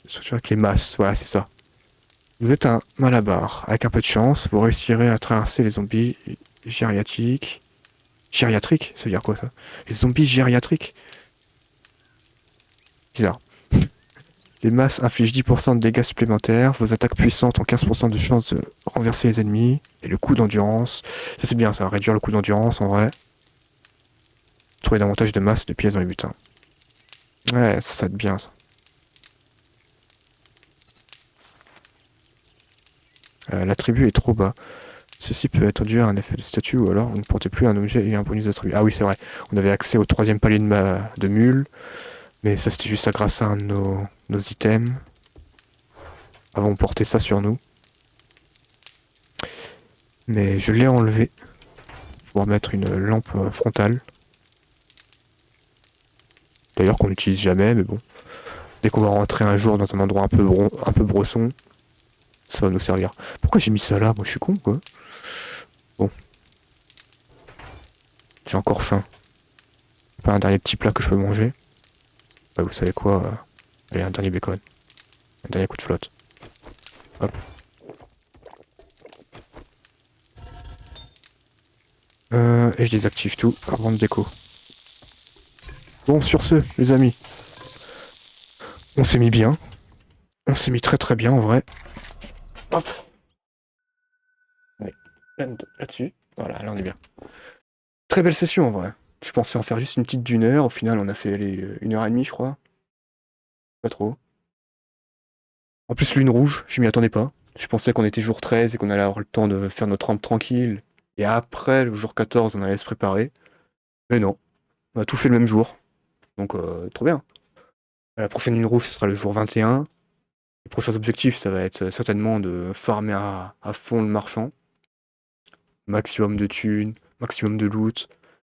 Surtout avec les masses, voilà, c'est ça. Vous êtes un malabar. Avec un peu de chance, vous réussirez à traverser les zombies gériatriques. Gériatriques? Ça veut dire quoi ça? Les zombies gériatriques? Bizarre. Les masses infligent 10% de dégâts supplémentaires. Vos attaques puissantes ont 15% de chance de renverser les ennemis. Et le coup d'endurance. Ça c'est bien, ça va réduire le coup d'endurance en vrai. Trouver davantage de masse et de pièces dans les butins. Ouais, ça va être bien ça. L'attribut est trop bas. Ceci peut être dû à un effet de statut ou alors vous ne portez plus un objet et un bonus d'attribut. Ah oui, c'est vrai. On avait accès au 3e palier de mule. Mais ça c'était juste grâce à un de nos items. Avant on portait ça sur nous. Mais je l'ai enlevé. Pour remettre une lampe frontale. D'ailleurs qu'on n'utilise jamais, mais bon. Dès qu'on va rentrer un jour dans un endroit un peu brosson, ça va nous servir. Pourquoi j'ai mis ça là? Moi je suis con quoi. Bon. J'ai encore faim. Pas un dernier petit plat que je peux manger. Bah, vous savez quoi allez, un dernier bacon. Un dernier coup de flotte. Hop. Et je désactive tout avant de déco. Bon, sur ce, les amis. On s'est mis bien. On s'est mis très très bien en vrai. Hop. Allez, là-dessus. Voilà, là on est bien. Très belle session en vrai. Je pensais en faire juste une petite d'1 heure. Au final, on a fait les 1 heure et demie, je crois. Pas trop. En plus, lune rouge, je m'y attendais pas. Je pensais qu'on était jour 13 et qu'on allait avoir le temps de faire notre rampe tranquille. Et après, le jour 14, on allait se préparer. Mais non, on a tout fait le même jour. Donc, trop bien. La prochaine lune rouge, ce sera le jour 21. Les prochains objectifs, ça va être certainement de farmer à fond le marchand. Maximum de thunes, maximum de loot.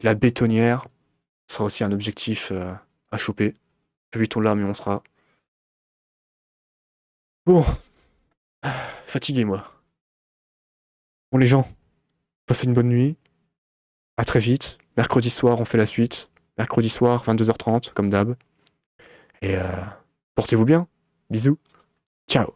La bétonnière sera aussi un objectif à choper. Plus vite on l'a, mieux on sera. Bon, fatigué moi. Bon les gens, passez une bonne nuit. À très vite. Mercredi soir, on fait la suite. Mercredi soir, 22h30, comme d'hab. Et portez-vous bien. Bisous. Ciao.